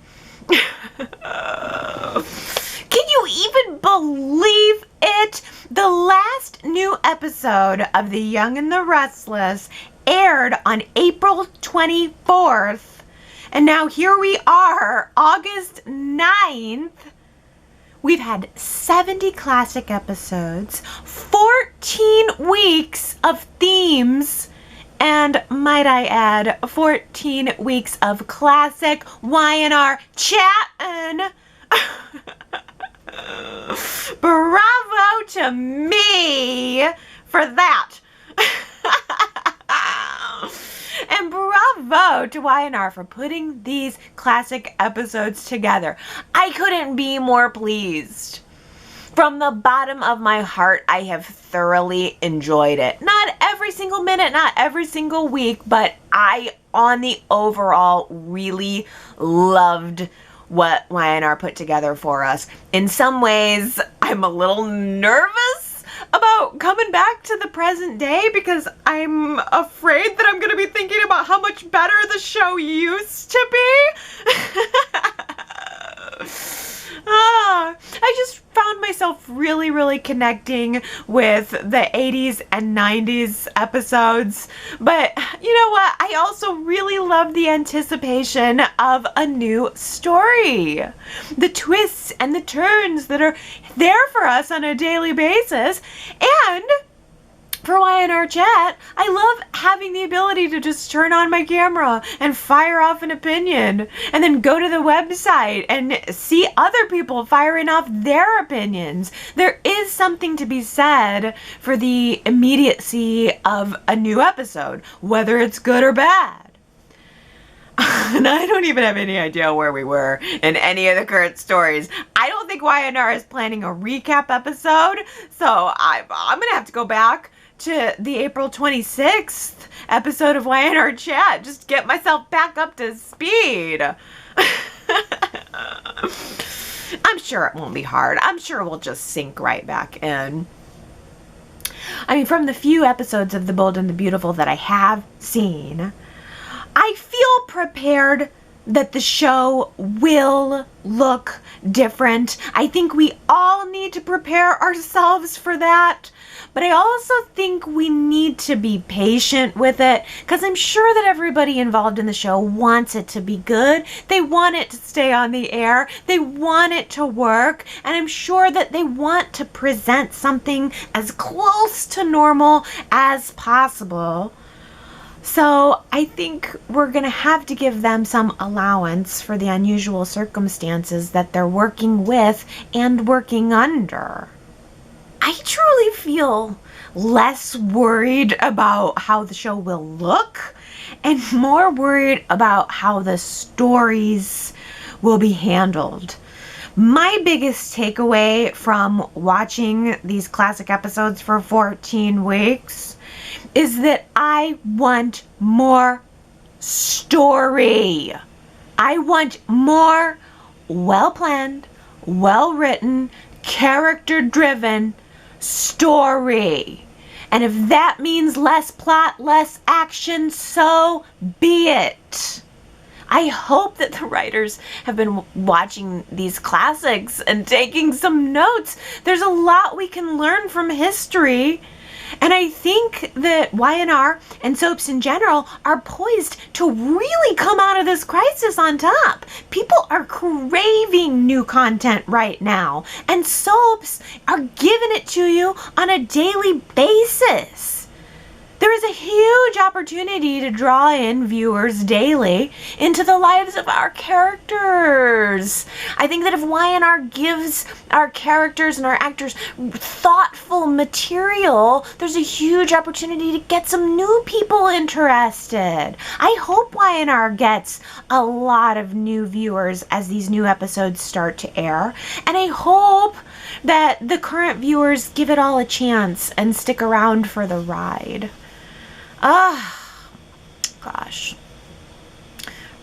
Can you even believe it? The last new episode of The Young and the Restless aired on April 24th. And now here we are, August 9th. We've had 70 classic episodes, 14 weeks of themes, and might I add, 14 weeks of classic Y&R chatting. Bravo to me for that. And bravo to Y&R for putting these classic episodes together. I couldn't be more pleased. From the bottom of my heart, I have thoroughly enjoyed it. Not every single minute, not every single week, but I, on the overall, really loved what Y&R put together for us. In some ways, I'm a little nervous about coming back to the present day because I'm afraid that I'm going to be thinking about how much better the show used to be. I just found myself really connecting with the 80s and 90s episodes. But you know what? I also really love the anticipation of a new story. The twists and the turns that are there for us on a daily basis. And for Y&R Chat, I love having the ability to just turn on my camera and fire off an opinion and then go to the website and see other people firing off their opinions. There is something to be said for the immediacy of a new episode, whether it's good or bad. And I don't even have any idea where we were in any of the current stories. I don't think Y&R is planning a recap episode, so I'm going to have to go back to the April 26th episode of Y&R Chat. Just get myself back up to speed. I'm sure it won't be hard. I'm sure we'll just sink right back in. I mean, from the few episodes of The Bold and the Beautiful that I have seen, I feel prepared that the show will look different. I think we all need to prepare ourselves for that. But I also think we need to be patient with it because I'm sure that everybody involved in the show wants it to be good. They want it to stay on the air. They want it to work. And I'm sure that they want to present something as close to normal as possible. So I think we're going to have to give them some allowance for the unusual circumstances that they're working with and working under. I truly feel less worried about how the show will look and more worried about how the stories will be handled. My biggest takeaway from watching these classic episodes for 14 weeks is that I want more story. I want more well-planned, well-written, character-driven story. And if that means less plot, less action, so be it. I hope that the writers have been watching these classics and taking some notes. There's a lot we can learn from history. And I think that Y&R and soaps in general are poised to really come out of this crisis on top. People are craving new content right now, and soaps are giving it to you on a daily basis. There is a huge opportunity to draw in viewers daily into the lives of our characters. I think that if Y&R gives our characters and our actors thoughtful material, there's a huge opportunity to get some new people interested. I hope Y&R gets a lot of new viewers as these new episodes start to air, and I hope that the current viewers give it all a chance and stick around for the ride. Gosh.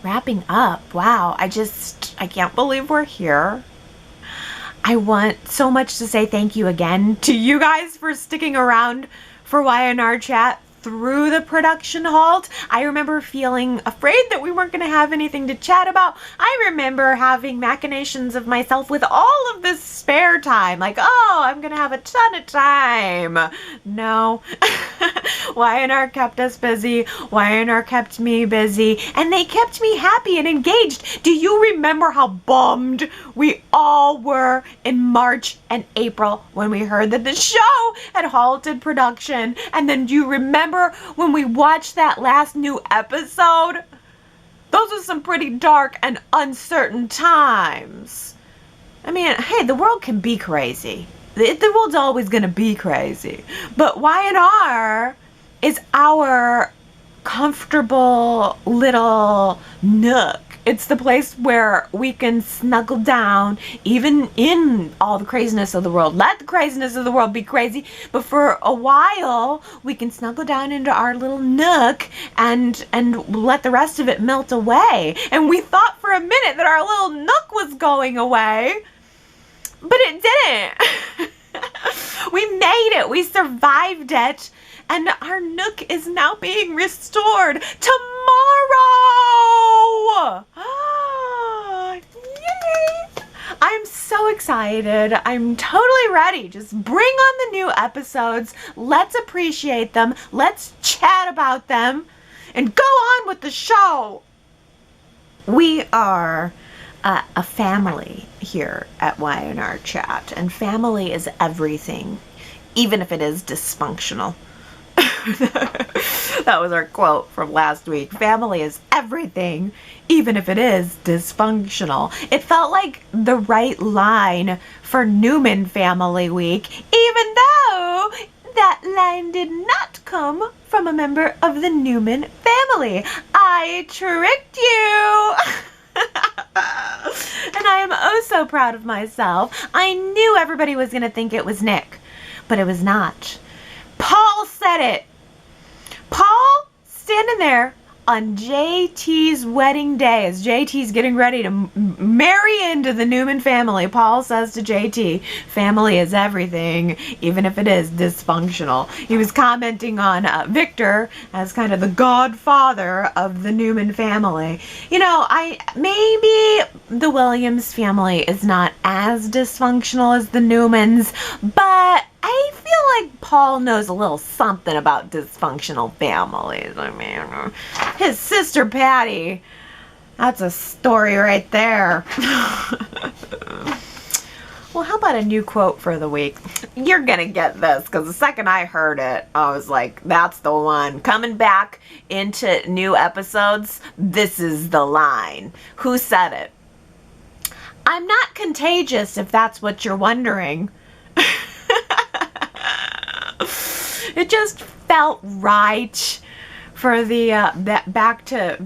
Wrapping up. Wow. I can't believe we're here. I want so much to say thank you again to you guys for sticking around for Y&R Chat through the production halt. I remember feeling afraid that we weren't going to have anything to chat about. I remember having machinations of myself with all of this spare time. Like, oh, I'm going to have a ton of time. No. Y&R kept us busy. Y&R kept me busy. And they kept me happy and engaged. Do you remember how bummed we all were in March and April when we heard that the show had halted production? And then do you remember when we watched that last new episode? Those were some pretty dark and uncertain times. I mean, hey, the world can be crazy. The world's always going to be crazy. But Y&R is our comfortable little nook. It's the place where we can snuggle down, even in all the craziness of the world. Let the craziness of the world be crazy, but for a while, we can snuggle down into our little nook and let the rest of it melt away. And we thought for a minute that our little nook was going away, but it didn't. We made it. We survived it. And our nook is now being restored tomorrow. Yay! I'm so excited. I'm totally ready. Just bring on the new episodes. Let's appreciate them. Let's chat about them and go on with the show. We are a family here at Y&R Chat, and family is everything, even if it is dysfunctional. That was our quote from last week. Family is everything, even if it is dysfunctional. It felt like the right line for Newman Family Week, even though that line did not come from a member of the Newman family. I tricked you! And I am oh so proud of myself. I knew everybody was going to think it was Nick, but it was not. Paul said it. Paul standing there on JT's wedding day as JT's getting ready to marry into the Newman family. Paul says to JT, family is everything, even if it is dysfunctional. He was commenting on Victor as kind of the godfather of the Newman family. You know, maybe the Williams family is not as dysfunctional as the Newmans, but I feel like Paul knows a little something about dysfunctional families. I mean, his sister Patty, that's a story right there. Well, how about a new quote for the week? You're gonna get this, because the second I heard it, I was like, that's the one. Coming back into new episodes, this is the line. Who said it? I'm not contagious, if that's what you're wondering. It just felt right for the that back to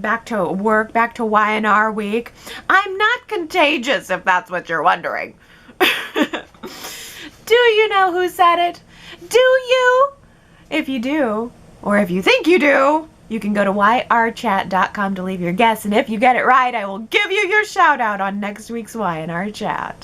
work, back to Y&R week. I'm not contagious, if that's what you're wondering. Do you know who said it? Do you? If you do, or if you think you do, you can go to yrchat.com to leave your guess, and if you get it right, I will give you your shout out on next week's Y&R Chat.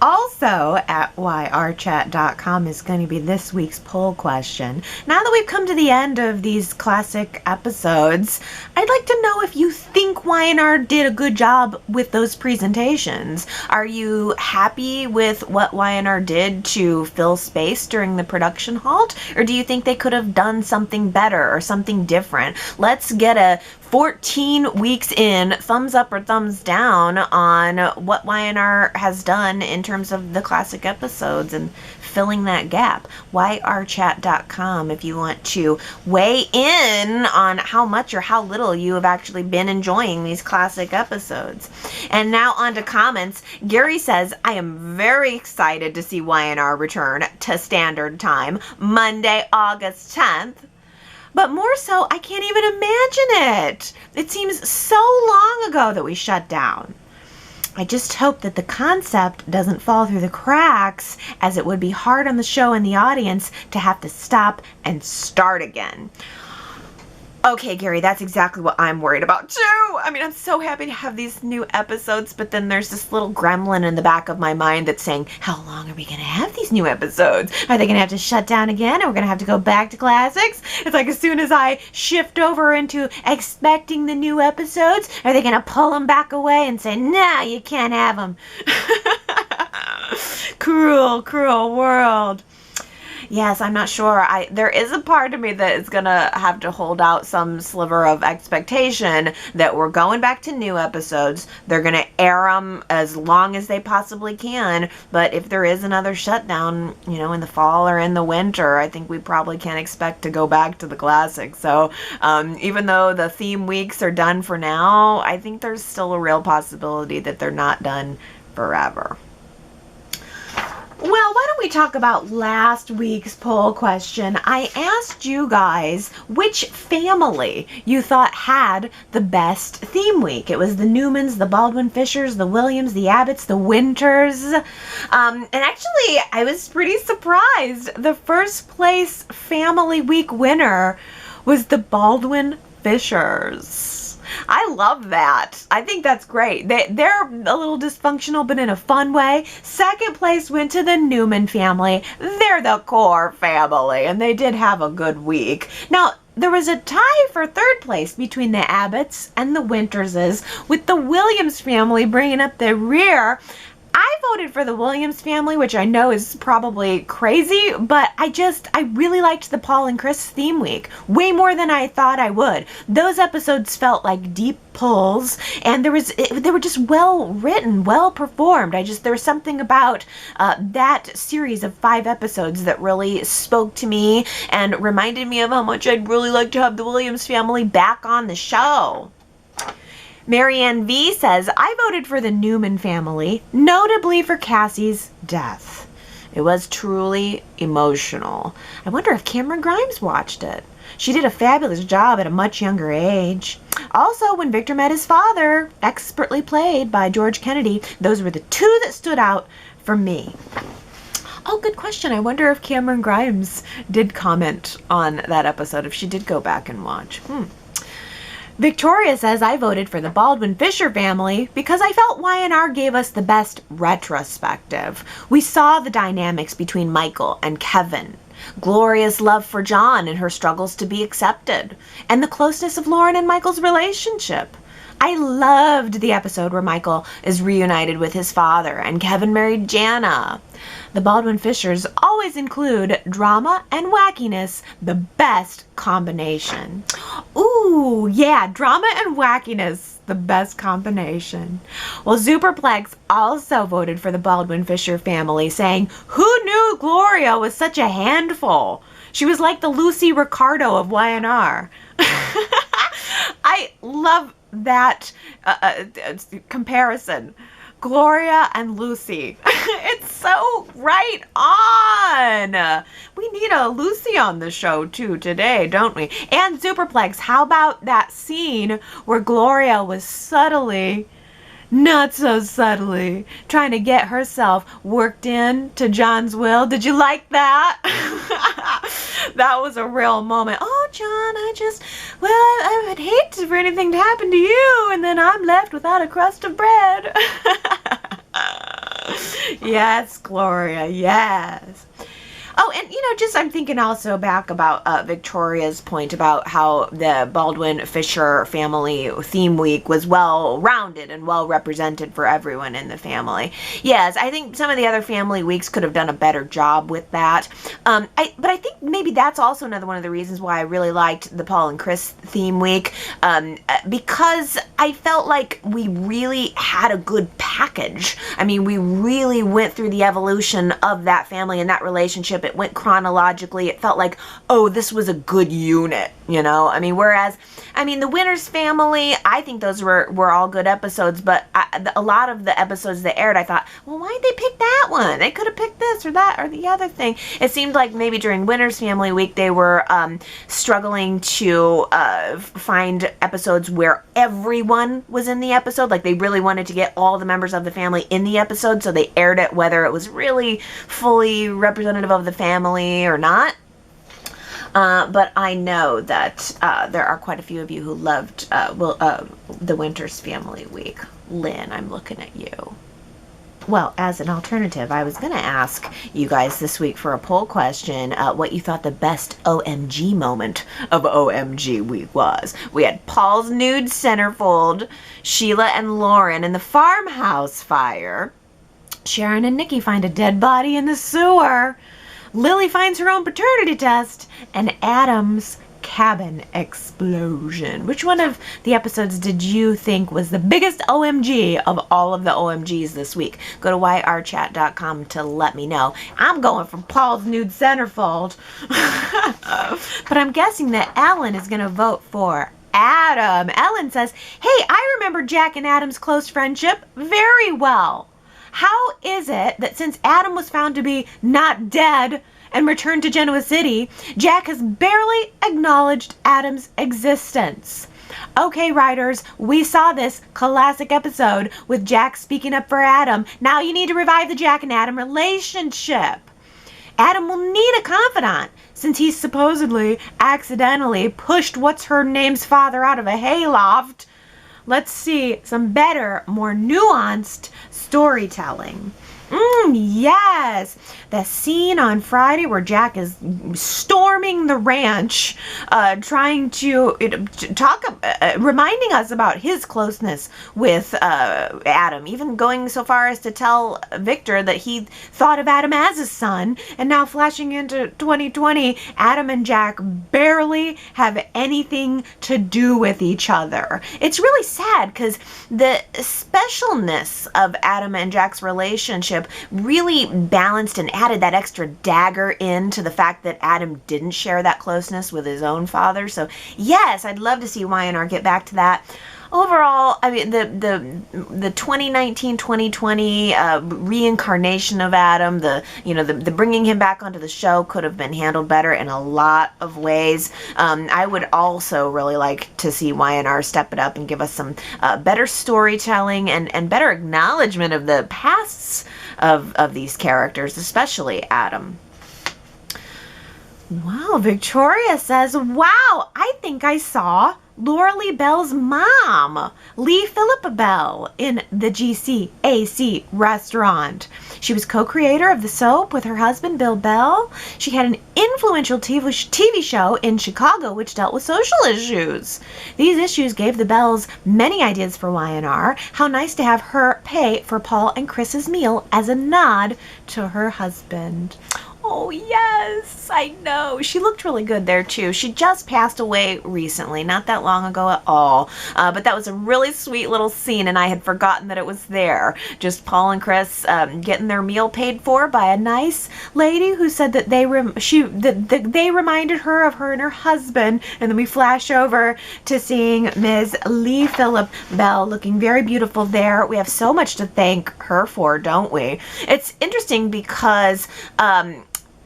Also at yrchat.com is going to be this week's poll question. Now that we've come to the end of these classic episodes, I'd like to know if you think Y&R did a good job with those presentations. Are you happy with what Y&R did to fill space during the production halt? Or do you think they could have done something better or something different? Let's get a 14 weeks in, thumbs up or thumbs down on what Y&R has done in terms of the classic episodes and filling that gap. yrchat.com if you want to weigh in on how much or how little you have actually been enjoying these classic episodes. And now on to comments. Gary says, I am very excited to see Y&R return to standard time Monday, August 10th. But more so, I can't even imagine it. It seems so long ago that we shut down. I just hope that the concept doesn't fall through the cracks, as it would be hard on the show and the audience to have to stop and start again. Okay, Gary, that's exactly what I'm worried about too. I mean, I'm so happy to have these new episodes, but then there's this little gremlin in the back of my mind that's saying, how long are we going to have these new episodes? Are they going to have to shut down again? And we're going to have to go back to classics? It's like as soon as I shift over into expecting the new episodes, are they going to pull them back away and say, no, you can't have them? Cruel, cruel world. Yes, I'm not sure. There is a part of me that is going to have to hold out some sliver of expectation that we're going back to new episodes. They're going to air them as long as they possibly can. But if there is another shutdown, you know, in the fall or in the winter, I think we probably can't expect to go back to the classics. So even though the theme weeks are done for now, I think there's still a real possibility that they're not done forever. Well, why don't we talk about last week's poll question? I asked you guys which family you thought had the best theme week. It was the Newmans, the Baldwin Fishers, the Williams, the Abbotts, the Winters. And actually, I was pretty surprised. The first place family week winner was the Baldwin Fishers. I love that. I think that's great. They're a little dysfunctional, but in a fun way. Second place went to the Newman family. They're the core family, and they did have a good week. Now, there was a tie for third place between the Abbotts and the Winterses, with the Williams family bringing up the rear. I voted for the Williams family, which I know is probably crazy, but I really liked the Paul and Chris theme week way more than I thought I would. Those episodes felt like deep pulls, and they were just well written, well performed. There was something about that series of 5 episodes that really spoke to me and reminded me of how much I'd really like to have the Williams family back on the show. Marianne V says, I voted for the Newman family, notably for Cassie's death. It was truly emotional. I wonder if Cameron Grimes watched it. She did a fabulous job at a much younger age. Also, when Victor met his father, expertly played by George Kennedy, those were the 2 that stood out for me. Oh, good question. I wonder if Cameron Grimes did comment on that episode, if she did go back and watch. Victoria says, I voted for the Baldwin Fisher family because I felt Y&R gave us the best retrospective. We saw the dynamics between Michael and Kevin, Gloria's love for John and her struggles to be accepted, and the closeness of Lauren and Michael's relationship. I loved the episode where Michael is reunited with his father and Kevin married Jana. The Baldwin Fishers always include drama and wackiness, the best combination. Ooh, yeah, drama and wackiness, the best combination. Well, Superplex also voted for the Baldwin Fisher family, saying, who knew Gloria was such a handful? She was like the Lucy Ricardo of Y&R. I love that comparison. Gloria and Lucy. It's so right on. We need a Lucy on the show too today, don't we? And Superplex, how about that scene where Gloria was subtly, not so subtly, trying to get herself worked in to John's will? Did you like that? That was a real moment. Oh, John, I would hate for anything to happen to you, and then I'm left without a crust of bread. Yes, Gloria, yes. Oh, and just I'm thinking also back about Victoria's point about how the Baldwin Fisher family theme week was well rounded and well represented for everyone in the family. Yes, I think some of the other family weeks could have done a better job with that. But I think maybe that's also another one of the reasons why I really liked the Paul and Chris theme week, because I felt like we really had a good package. I mean, we really went through the evolution of that family and that relationship. It went chronologically. It felt like, oh, this was a good unit, I mean, whereas, the Winters family, I think those were all good episodes, but a lot of the episodes that aired, I thought, well, why'd they pick that one? They could have picked this or that or the other thing. It seemed like maybe during Winters family week, they were struggling to find episodes where everyone was in the episode. Like, they really wanted to get all the members of the family in the episode, so they aired it whether it was really fully representative of the family or not. But I know that there are quite a few of you who loved the Winters family week. Lynn, I'm looking at you. Well, as an alternative, I was going to ask you guys this week for a poll question what you thought the best OMG moment of OMG week was. We had Paul's nude centerfold, Sheila and Lauren in the farmhouse fire, Sharon and Nikki find a dead body in the sewer, Lily finds her own paternity test, and Adam's cabin explosion. Which one of the episodes did you think was the biggest OMG of all of the OMGs this week? Go to yrchat.com to let me know. I'm going for Paul's nude centerfold. But I'm guessing that Ellen is going to vote for Adam. Ellen says, hey, I remember Jack and Adam's close friendship very well. How is it that since Adam was found to be not dead and returned to Genoa City, Jack has barely acknowledged Adam's existence? Okay, writers, we saw this classic episode with Jack speaking up for Adam. Now you need to revive the Jack and Adam relationship. Adam will need a confidant since he supposedly accidentally pushed what's-her-name's father out of a hayloft. Let's see some better, more nuanced storytelling. Yes, the scene on Friday where Jack is storming the ranch, trying to talk, reminding us about his closeness with Adam, even going so far as to tell Victor that he thought of Adam as his son, and now flashing into 2020, Adam and Jack barely have anything to do with each other. It's really sad because the specialness of Adam and Jack's relationship really balanced and added that extra dagger into the fact that Adam didn't share that closeness with his own father. So yes, I'd love to see Y&R get back to that. Overall, I mean, the 2019-2020 reincarnation of Adam, the bringing him back onto the show could have been handled better in a lot of ways. I would also really like to see Y&R step it up and give us some better storytelling and better acknowledgement of the pasts of these characters, especially Adam. Wow, Victoria says, wow, I think I saw Laura Lee Bell's mom, Lee Philippa Bell, in the GCAC restaurant. She was co-creator of the soap with her husband, Bill Bell. She had an influential TV show in Chicago which dealt with social issues. These issues gave the Bells many ideas for Y&R. How nice to have her pay for Paul and Chris's meal as a nod to her husband. Oh, yes, I know. She looked really good there, too. She just passed away recently, not that long ago at all. But that was a really sweet little scene, and I had forgotten that it was there. Just Paul and Chris getting their meal paid for by a nice lady who said that they reminded her of her and her husband. And then we flash over to seeing Ms. Lee Philip Bell looking very beautiful there. We have so much to thank her for, don't we? It's interesting because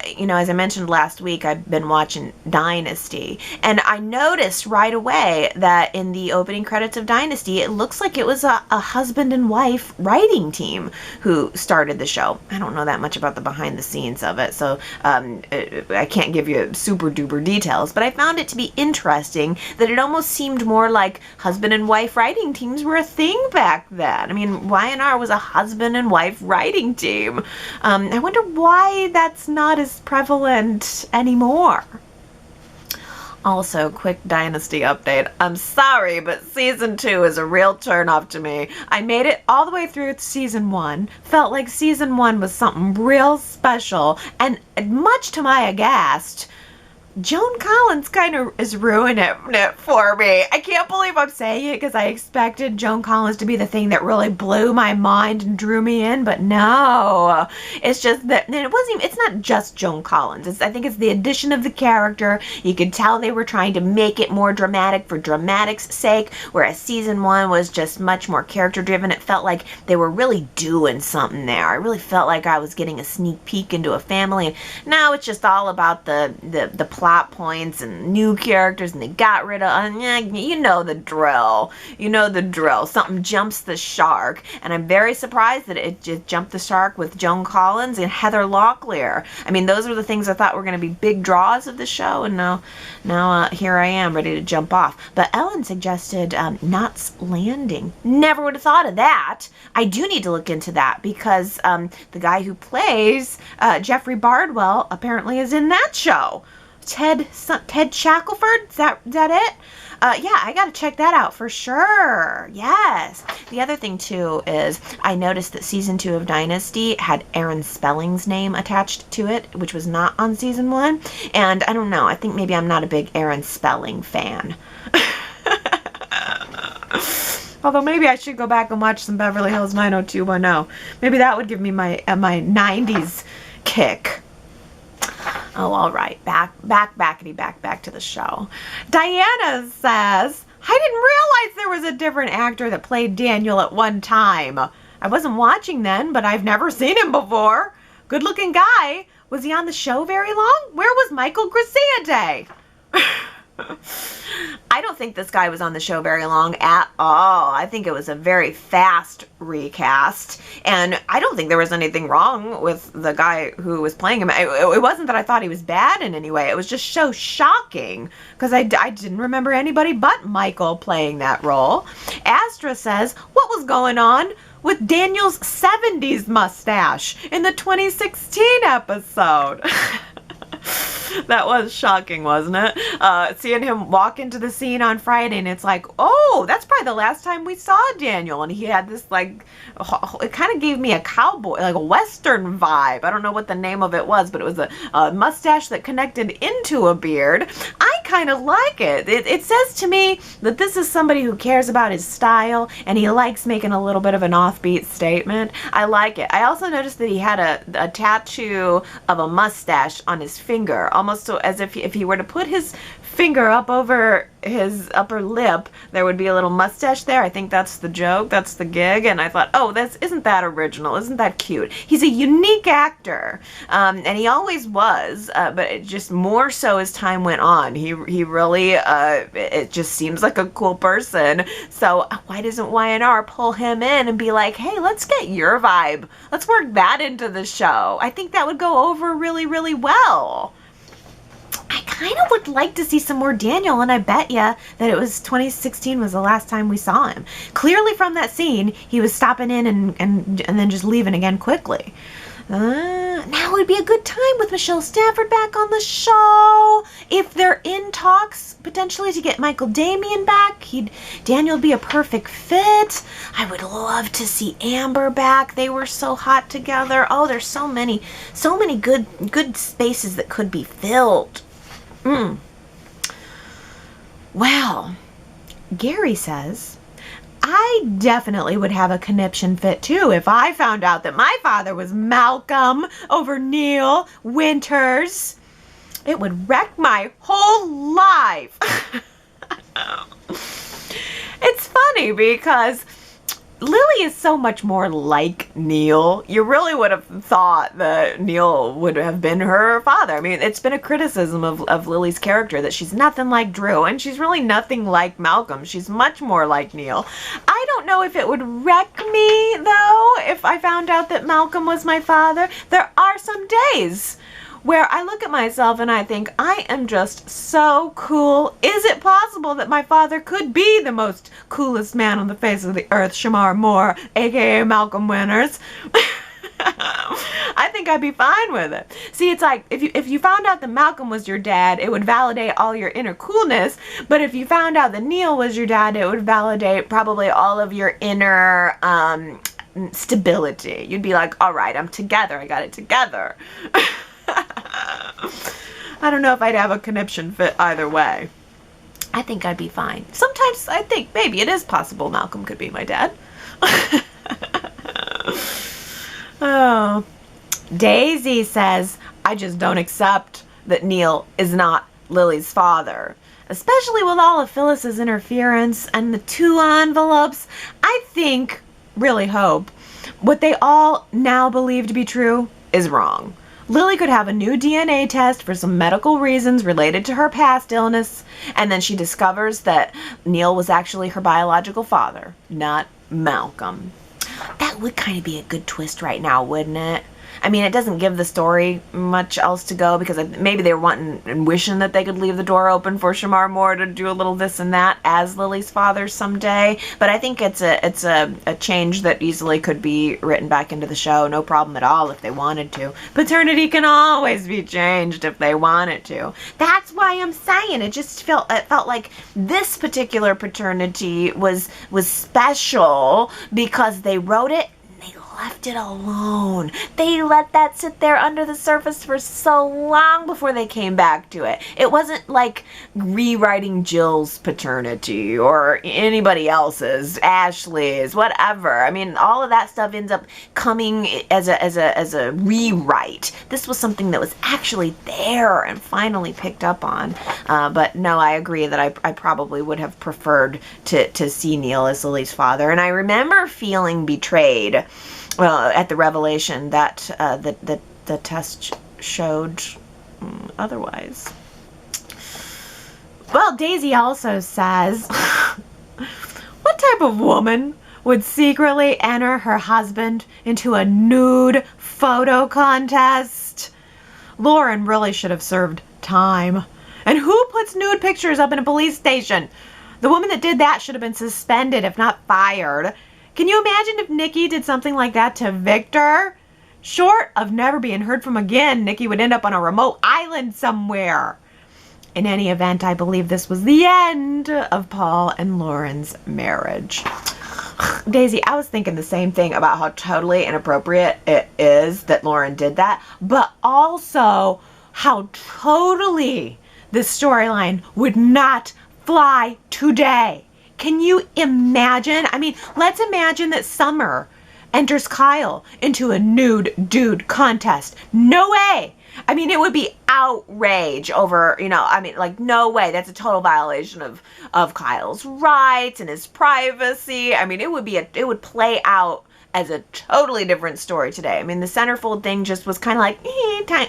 as I mentioned last week, I've been watching Dynasty, and I noticed right away that in the opening credits of Dynasty, it looks like it was a husband and wife writing team who started the show. I don't know that much about the behind the scenes of it, so I can't give you super duper details, but I found it to be interesting that it almost seemed more like husband and wife writing teams were a thing back then. I mean, Y&R was a husband and wife writing team. I wonder why that's not as prevalent anymore. Also, quick Dynasty update. I'm sorry, but season 2 is a real turnoff to me. I made it all the way through season 1, felt like season 1 was something real special, and much to my aghast, Joan Collins kind of is ruining it for me. I can't believe I'm saying it because I expected Joan Collins to be the thing that really blew my mind and drew me in, but no. It's just that, and it's not just Joan Collins. I think it's the addition of the character. You could tell they were trying to make it more dramatic for dramatic's sake, whereas season 1 was just much more character driven. It felt like they were really doing something there. I really felt like I was getting a sneak peek into a family, and now it's just all about the plot points and new characters, and they got rid of, you know the drill. Something jumps the shark, and I'm very surprised that it just jumped the shark with Joan Collins and Heather Locklear. I mean, those were the things I thought were going to be big draws of the show, and now here I am ready to jump off. But Ellen suggested Knots Landing. Never would have thought of that. I do need to look into that because the guy who plays Jeffrey Bardwell apparently is in that show. Ted Shackelford, is that it? Yeah, I gotta check that out for sure. Yes. The other thing too is I noticed that season 2 of Dynasty had Aaron Spelling's name attached to it, which was not on season 1. And I don't know, I think maybe I'm not a big Aaron Spelling fan. Although maybe I should go back and watch some Beverly Hills 90210. Maybe that would give me my 90s kick. Oh, all right. Back to the show. Diana says, I didn't realize there was a different actor that played Daniel at one time. I wasn't watching then, but I've never seen him before. Good looking guy. Was he on the show very long? Where was Michael Grisiade? I don't think this guy was on the show very long at all. I think it was a very fast recast, and I don't think there was anything wrong with the guy who was playing him. It wasn't that I thought he was bad in any way. It was just so shocking because I didn't remember anybody but Michael playing that role. Astra says, what was going on with Daniel's 70s mustache in the 2016 episode? That was shocking, wasn't it? Seeing him walk into the scene on Friday, and it's like, oh, that's probably the last time we saw Daniel. And he had this, like, it kind of gave me a cowboy, like a Western vibe. I don't know what the name of it was, but it was a mustache that connected into a beard. I kind of like it. It says to me that this is somebody who cares about his style, and he likes making a little bit of an offbeat statement. I like it. I also noticed that he had a tattoo of a mustache on his finger, almost so as if he were to put his finger up over his upper lip, there would be a little mustache there. I think that's the joke, that's the gig, and I thought, oh, isn't that original? Isn't that cute? He's a unique actor, and he always was, but it just more so as time went on. He really, it just seems like a cool person. So why doesn't Y&R pull him in and be like, hey, let's get your vibe. Let's work that into the show. I think that would go over really, really well. I kind of would like to see some more Daniel, and I bet you that it was 2016 was the last time we saw him. Clearly from that scene, he was stopping in and then just leaving again quickly. Now would be a good time with Michelle Stafford back on the show. If they're in talks potentially to get Michael Damian back, Daniel would be a perfect fit. I would love to see Amber back. They were so hot together. Oh, there's so many good spaces that could be filled. Well, Gary says, I definitely would have a conniption fit too if I found out that my father was Malcolm over Neil Winters. It would wreck my whole life. It's funny because Lily is so much more like Neil. You really would have thought that Neil would have been her father. I mean, it's been a criticism of Lily's character that she's nothing like Drew, and she's really nothing like Malcolm. She's much more like Neil. I don't know if it would wreck me, though, if I found out that Malcolm was my father. There are some days where I look at myself and I think, I am just so cool. Is it possible that my father could be the most coolest man on the face of the earth, Shamar Moore, aka Malcolm Winters? I think I'd be fine with it. See, it's like, if you found out that Malcolm was your dad, it would validate all your inner coolness, but if you found out that Neil was your dad, it would validate probably all of your inner stability. You'd be like, all right, I'm together, I got it together. I don't know if I'd have a conniption fit either way. I think I'd be fine. Sometimes I think maybe it is possible Malcolm could be my dad. Oh. Daisy says, I just don't accept that Neil is not Lily's father. Especially with all of Phyllis's interference and the 2 envelopes. I think, really hope, what they all now believe to be true is wrong. Lily could have a new DNA test for some medical reasons related to her past illness, and then she discovers that Neil was actually her biological father, not Malcolm. That would kind of be a good twist right now, wouldn't it? I mean, it doesn't give the story much else to go, because maybe they were wanting and wishing that they could leave the door open for Shamar Moore to do a little this and that as Lily's father someday. But I think it's a change that easily could be written back into the show. No problem at all if they wanted to. Paternity can always be changed if they wanted to. That's why I'm saying it felt like this particular paternity was special because they wrote it. Left it alone. They let that sit there under the surface for so long before they came back to it. It wasn't like rewriting Jill's paternity or anybody else's, Ashley's, whatever. I mean, all of that stuff ends up coming as a rewrite. This was something that was actually there and finally picked up on. But no, I agree that I probably would have preferred to see Neil as Lily's father. And I remember feeling betrayed. Well, at the revelation that the test showed otherwise. Well, Daisy also says, what type of woman would secretly enter her husband into a nude photo contest? Lauren really should have served time. And who puts nude pictures up in a police station? The woman that did that should have been suspended, if not fired. Can you imagine if Nikki did something like that to Victor? Short of never being heard from again, Nikki would end up on a remote island somewhere. In any event, I believe this was the end of Paul and Lauren's marriage. Daisy, I was thinking the same thing about how totally inappropriate it is that Lauren did that, but also how totally this storyline would not fly today. Can you imagine? I mean, let's imagine that Summer enters Kyle into a nude dude contest. No way. I mean, it would be outrage over, I mean, like, no way. That's a total violation of Kyle's rights and his privacy. I mean, it would play out as a totally different story today. I mean, the Centerfold thing just was kind of like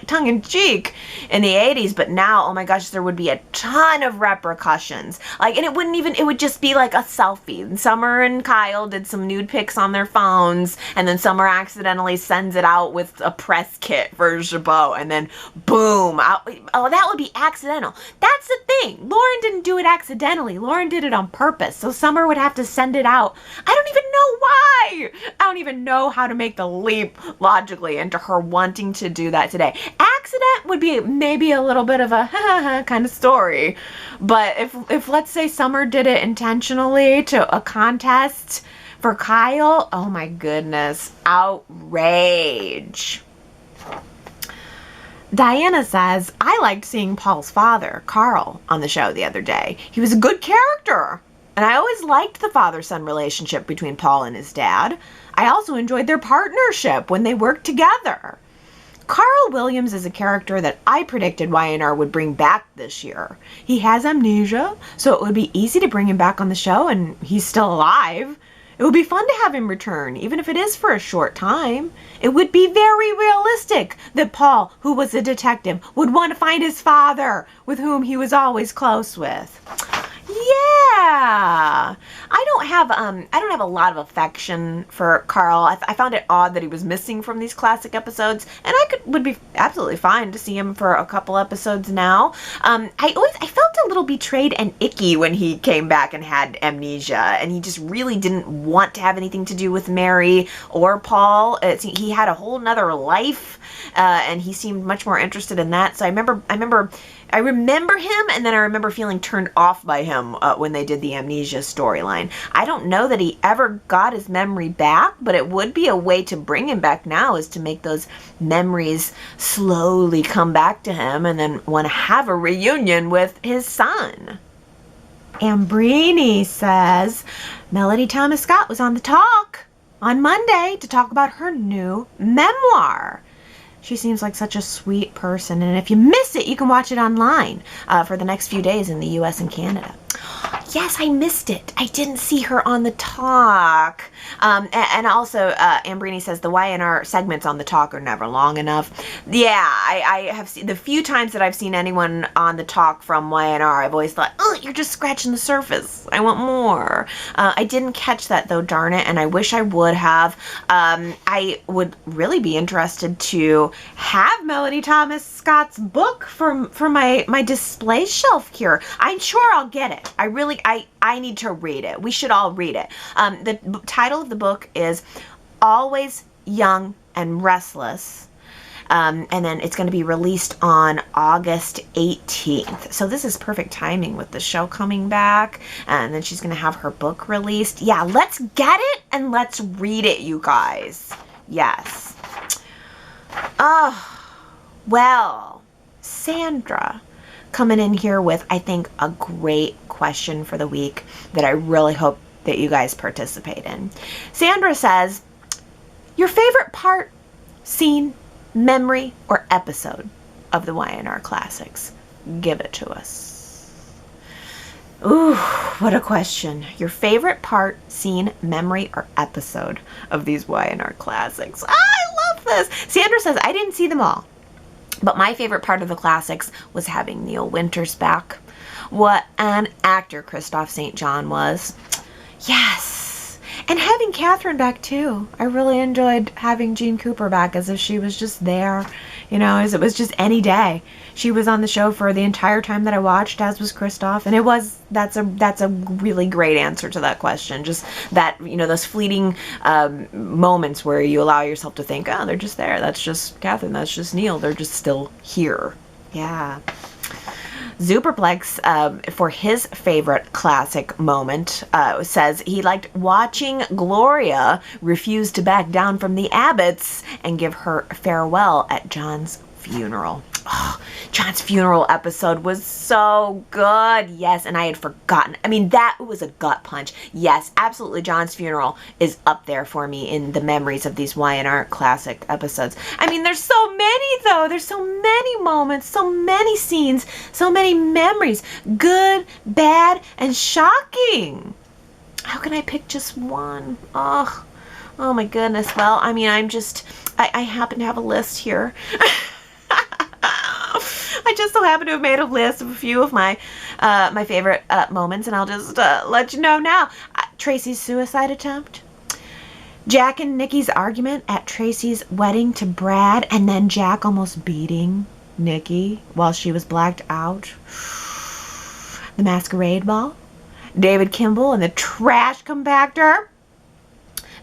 tongue-in-cheek in the 80s, but now, oh my gosh, there would be a ton of repercussions. Like, and it would just be like a selfie. And Summer and Kyle did some nude pics on their phones, and then Summer accidentally sends it out with a press kit for Chabot, and then boom, oh, that would be accidental. That's the thing. Lauren didn't do it accidentally. Lauren did it on purpose, so Summer would have to send it out. I don't even know why. I don't even know how to make the leap logically into her wanting to do that today. Accident would be maybe a little bit of a kind of story, but if let's say Summer did it intentionally to a contest for Kyle, oh my goodness, outrage. Diana says, I liked seeing Paul's father, Carl, on the show the other day. He was a good character. And I always liked the father-son relationship between Paul and his dad. I also enjoyed their partnership when they worked together. Carl Williams is a character that I predicted Y&R would bring back this year. He has amnesia, so it would be easy to bring him back on the show, and he's still alive. It would be fun to have him return, even if it is for a short time. It would be very realistic that Paul, who was a detective, would want to find his father, with whom he was always close with. Yeah, I don't have a lot of affection for Carl. I found it odd that he was missing from these classic episodes, and would be absolutely fine to see him for a couple episodes now. I felt a little betrayed and icky when he came back and had amnesia, and he just really didn't want to have anything to do with Mary or Paul. He had a whole nother life, and he seemed much more interested in that. So I remember him, and then I remember feeling turned off by him when they did the amnesia storyline. I don't know that he ever got his memory back, but it would be a way to bring him back now, is to make those memories slowly come back to him and then want to have a reunion with his son. Ambrini says Melody Thomas Scott was on The Talk on Monday to talk about her new memoir. She seems like such a sweet person, and if you miss it, you can watch it online for the next few days in the US and Canada. Yes, I missed it. I didn't see her on The Talk. And also, Ambrini says the Y&R segments on The Talk are never long enough. Yeah, I have seen, the few times that I've seen anyone on The Talk from Y&R, I've always thought, oh, you're just scratching the surface. I want more. I didn't catch that, though, darn it, and I wish I would have. I would really be interested to have Melody Thomas Scott's book for my display shelf here. I'm sure I'll get it. I need to read it. We should all read it. The title of the book is Always Young and Restless. And then it's going to be released on August 18th. So this is perfect timing with the show coming back. And then she's going to have her book released. Yeah, let's get it and let's read it, you guys. Yes. Oh, well, Sandra coming in here with, I think, a great question for the week that I really hope that you guys participate in. Sandra says, your favorite part, scene, memory, or episode of the Y&R Classics? Give it to us. Ooh, what a question. Your favorite part, scene, memory, or episode of these Y&R Classics? I love this. Sandra says, I didn't see them all, but my favorite part of the classics was having Neil Winters back. What an actor Christoph St. John was. Yes. And having Catherine back too. I really enjoyed having Jean Cooper back, as if she was just there, you know, as it was just any day. She was on the show for the entire time that I watched, as was Christoph, and that's a really great answer to that question. Just that, you know, those fleeting moments where you allow yourself to think, oh, they're just there. That's just Catherine. That's just Neil. They're just still here. Yeah. Zuperplex, for his favorite classic moment, says he liked watching Gloria refuse to back down from the Abbotts and give her farewell at John's funeral. Oh, John's funeral episode was so good. Yes, and I had forgotten. I mean, that was a gut punch. Yes, absolutely. John's funeral is up there for me in the memories of these Y&R classic episodes. I mean, there's so many, though. There's so many moments, so many scenes, so many memories. Good, bad, and shocking. How can I pick just one? Oh my goodness. Well, I mean, I happen to have a list here. I just so happen to have made a list of a few of my favorite moments, and I'll just let you know now. Tracy's suicide attempt, Jack and Nikki's argument at Tracy's wedding to Brad, and then Jack almost beating Nikki while she was blacked out, the masquerade ball, David Kimball and the trash compactor,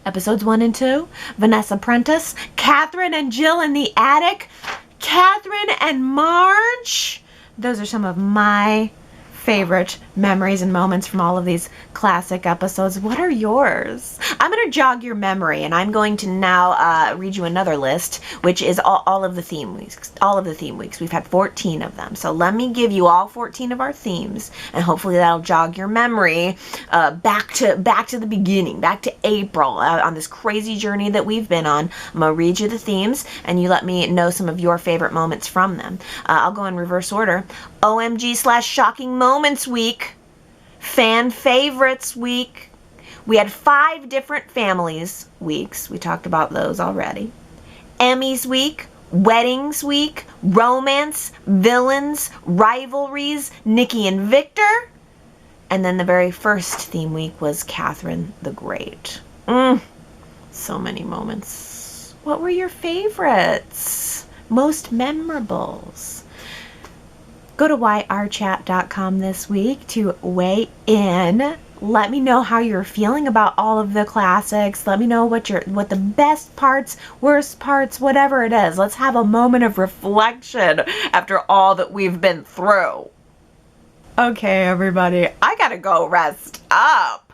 episodes 1 and 2, Vanessa Prentiss, Catherine and Jill in the attic, Catherine and Marge. Those are some of my favorite memories and moments from all of these classic episodes. What are yours? I'm going to jog your memory, and I'm going to now read you another list, which is all of the theme weeks. All of the theme weeks. We've had 14 of them. So let me give you all 14 of our themes, and hopefully that'll jog your memory back to the beginning, back to April, on this crazy journey that we've been on. I'm going to read you the themes, and you let me know some of your favorite moments from them. I'll go in reverse order. OMG/Shocking Moments Week, Fan Favorites Week, We had 5 different families weeks. We talked about those already. Emmys week, weddings week, romance, villains, rivalries, Nikki and Victor. And then the very first theme week was Catherine the Great. So many moments. What were your favorites? Most memorables? Go to yrchat.com this week to weigh in. Let me know how you're feeling about all of the classics. Let me know what the best parts, worst parts, whatever it is. Let's have a moment of reflection after all that we've been through. Okay, everybody, I gotta go rest up.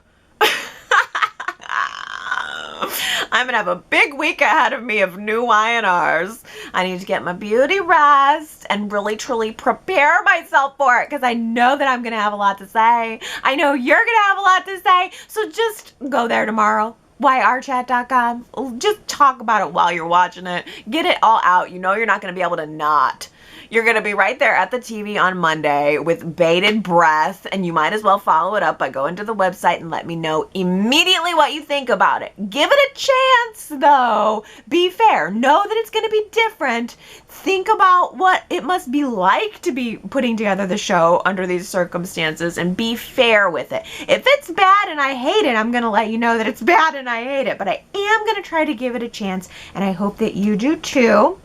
I'm gonna have a big week ahead of me of new Y&Rs. I need to get my beauty rest and really truly prepare myself for it, because I know that I'm gonna have a lot to say. I know you're gonna have a lot to say, so just go there tomorrow, yrchat.com. Just talk about it while you're watching it. Get it all out. You know you're not gonna be able to not. You're going to be right there at the TV on Monday with bated breath, and you might as well follow it up by going to the website and let me know immediately what you think about it. Give it a chance, though. Be fair. Know that it's going to be different. Think about what it must be like to be putting together the show under these circumstances, and be fair with it. If it's bad and I hate it, I'm going to let you know that it's bad and I hate it, but I am going to try to give it a chance, and I hope that you do too.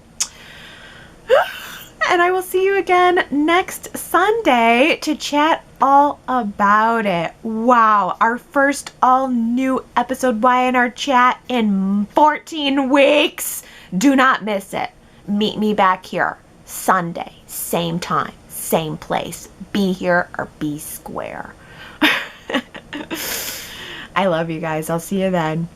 And I will see you again next Sunday to chat all about it. Wow, our first all-new episode Y&R Chat in 14 weeks. Do not miss it. Meet me back here Sunday, same time, same place. Be here or be square. I love you guys. I'll see you then.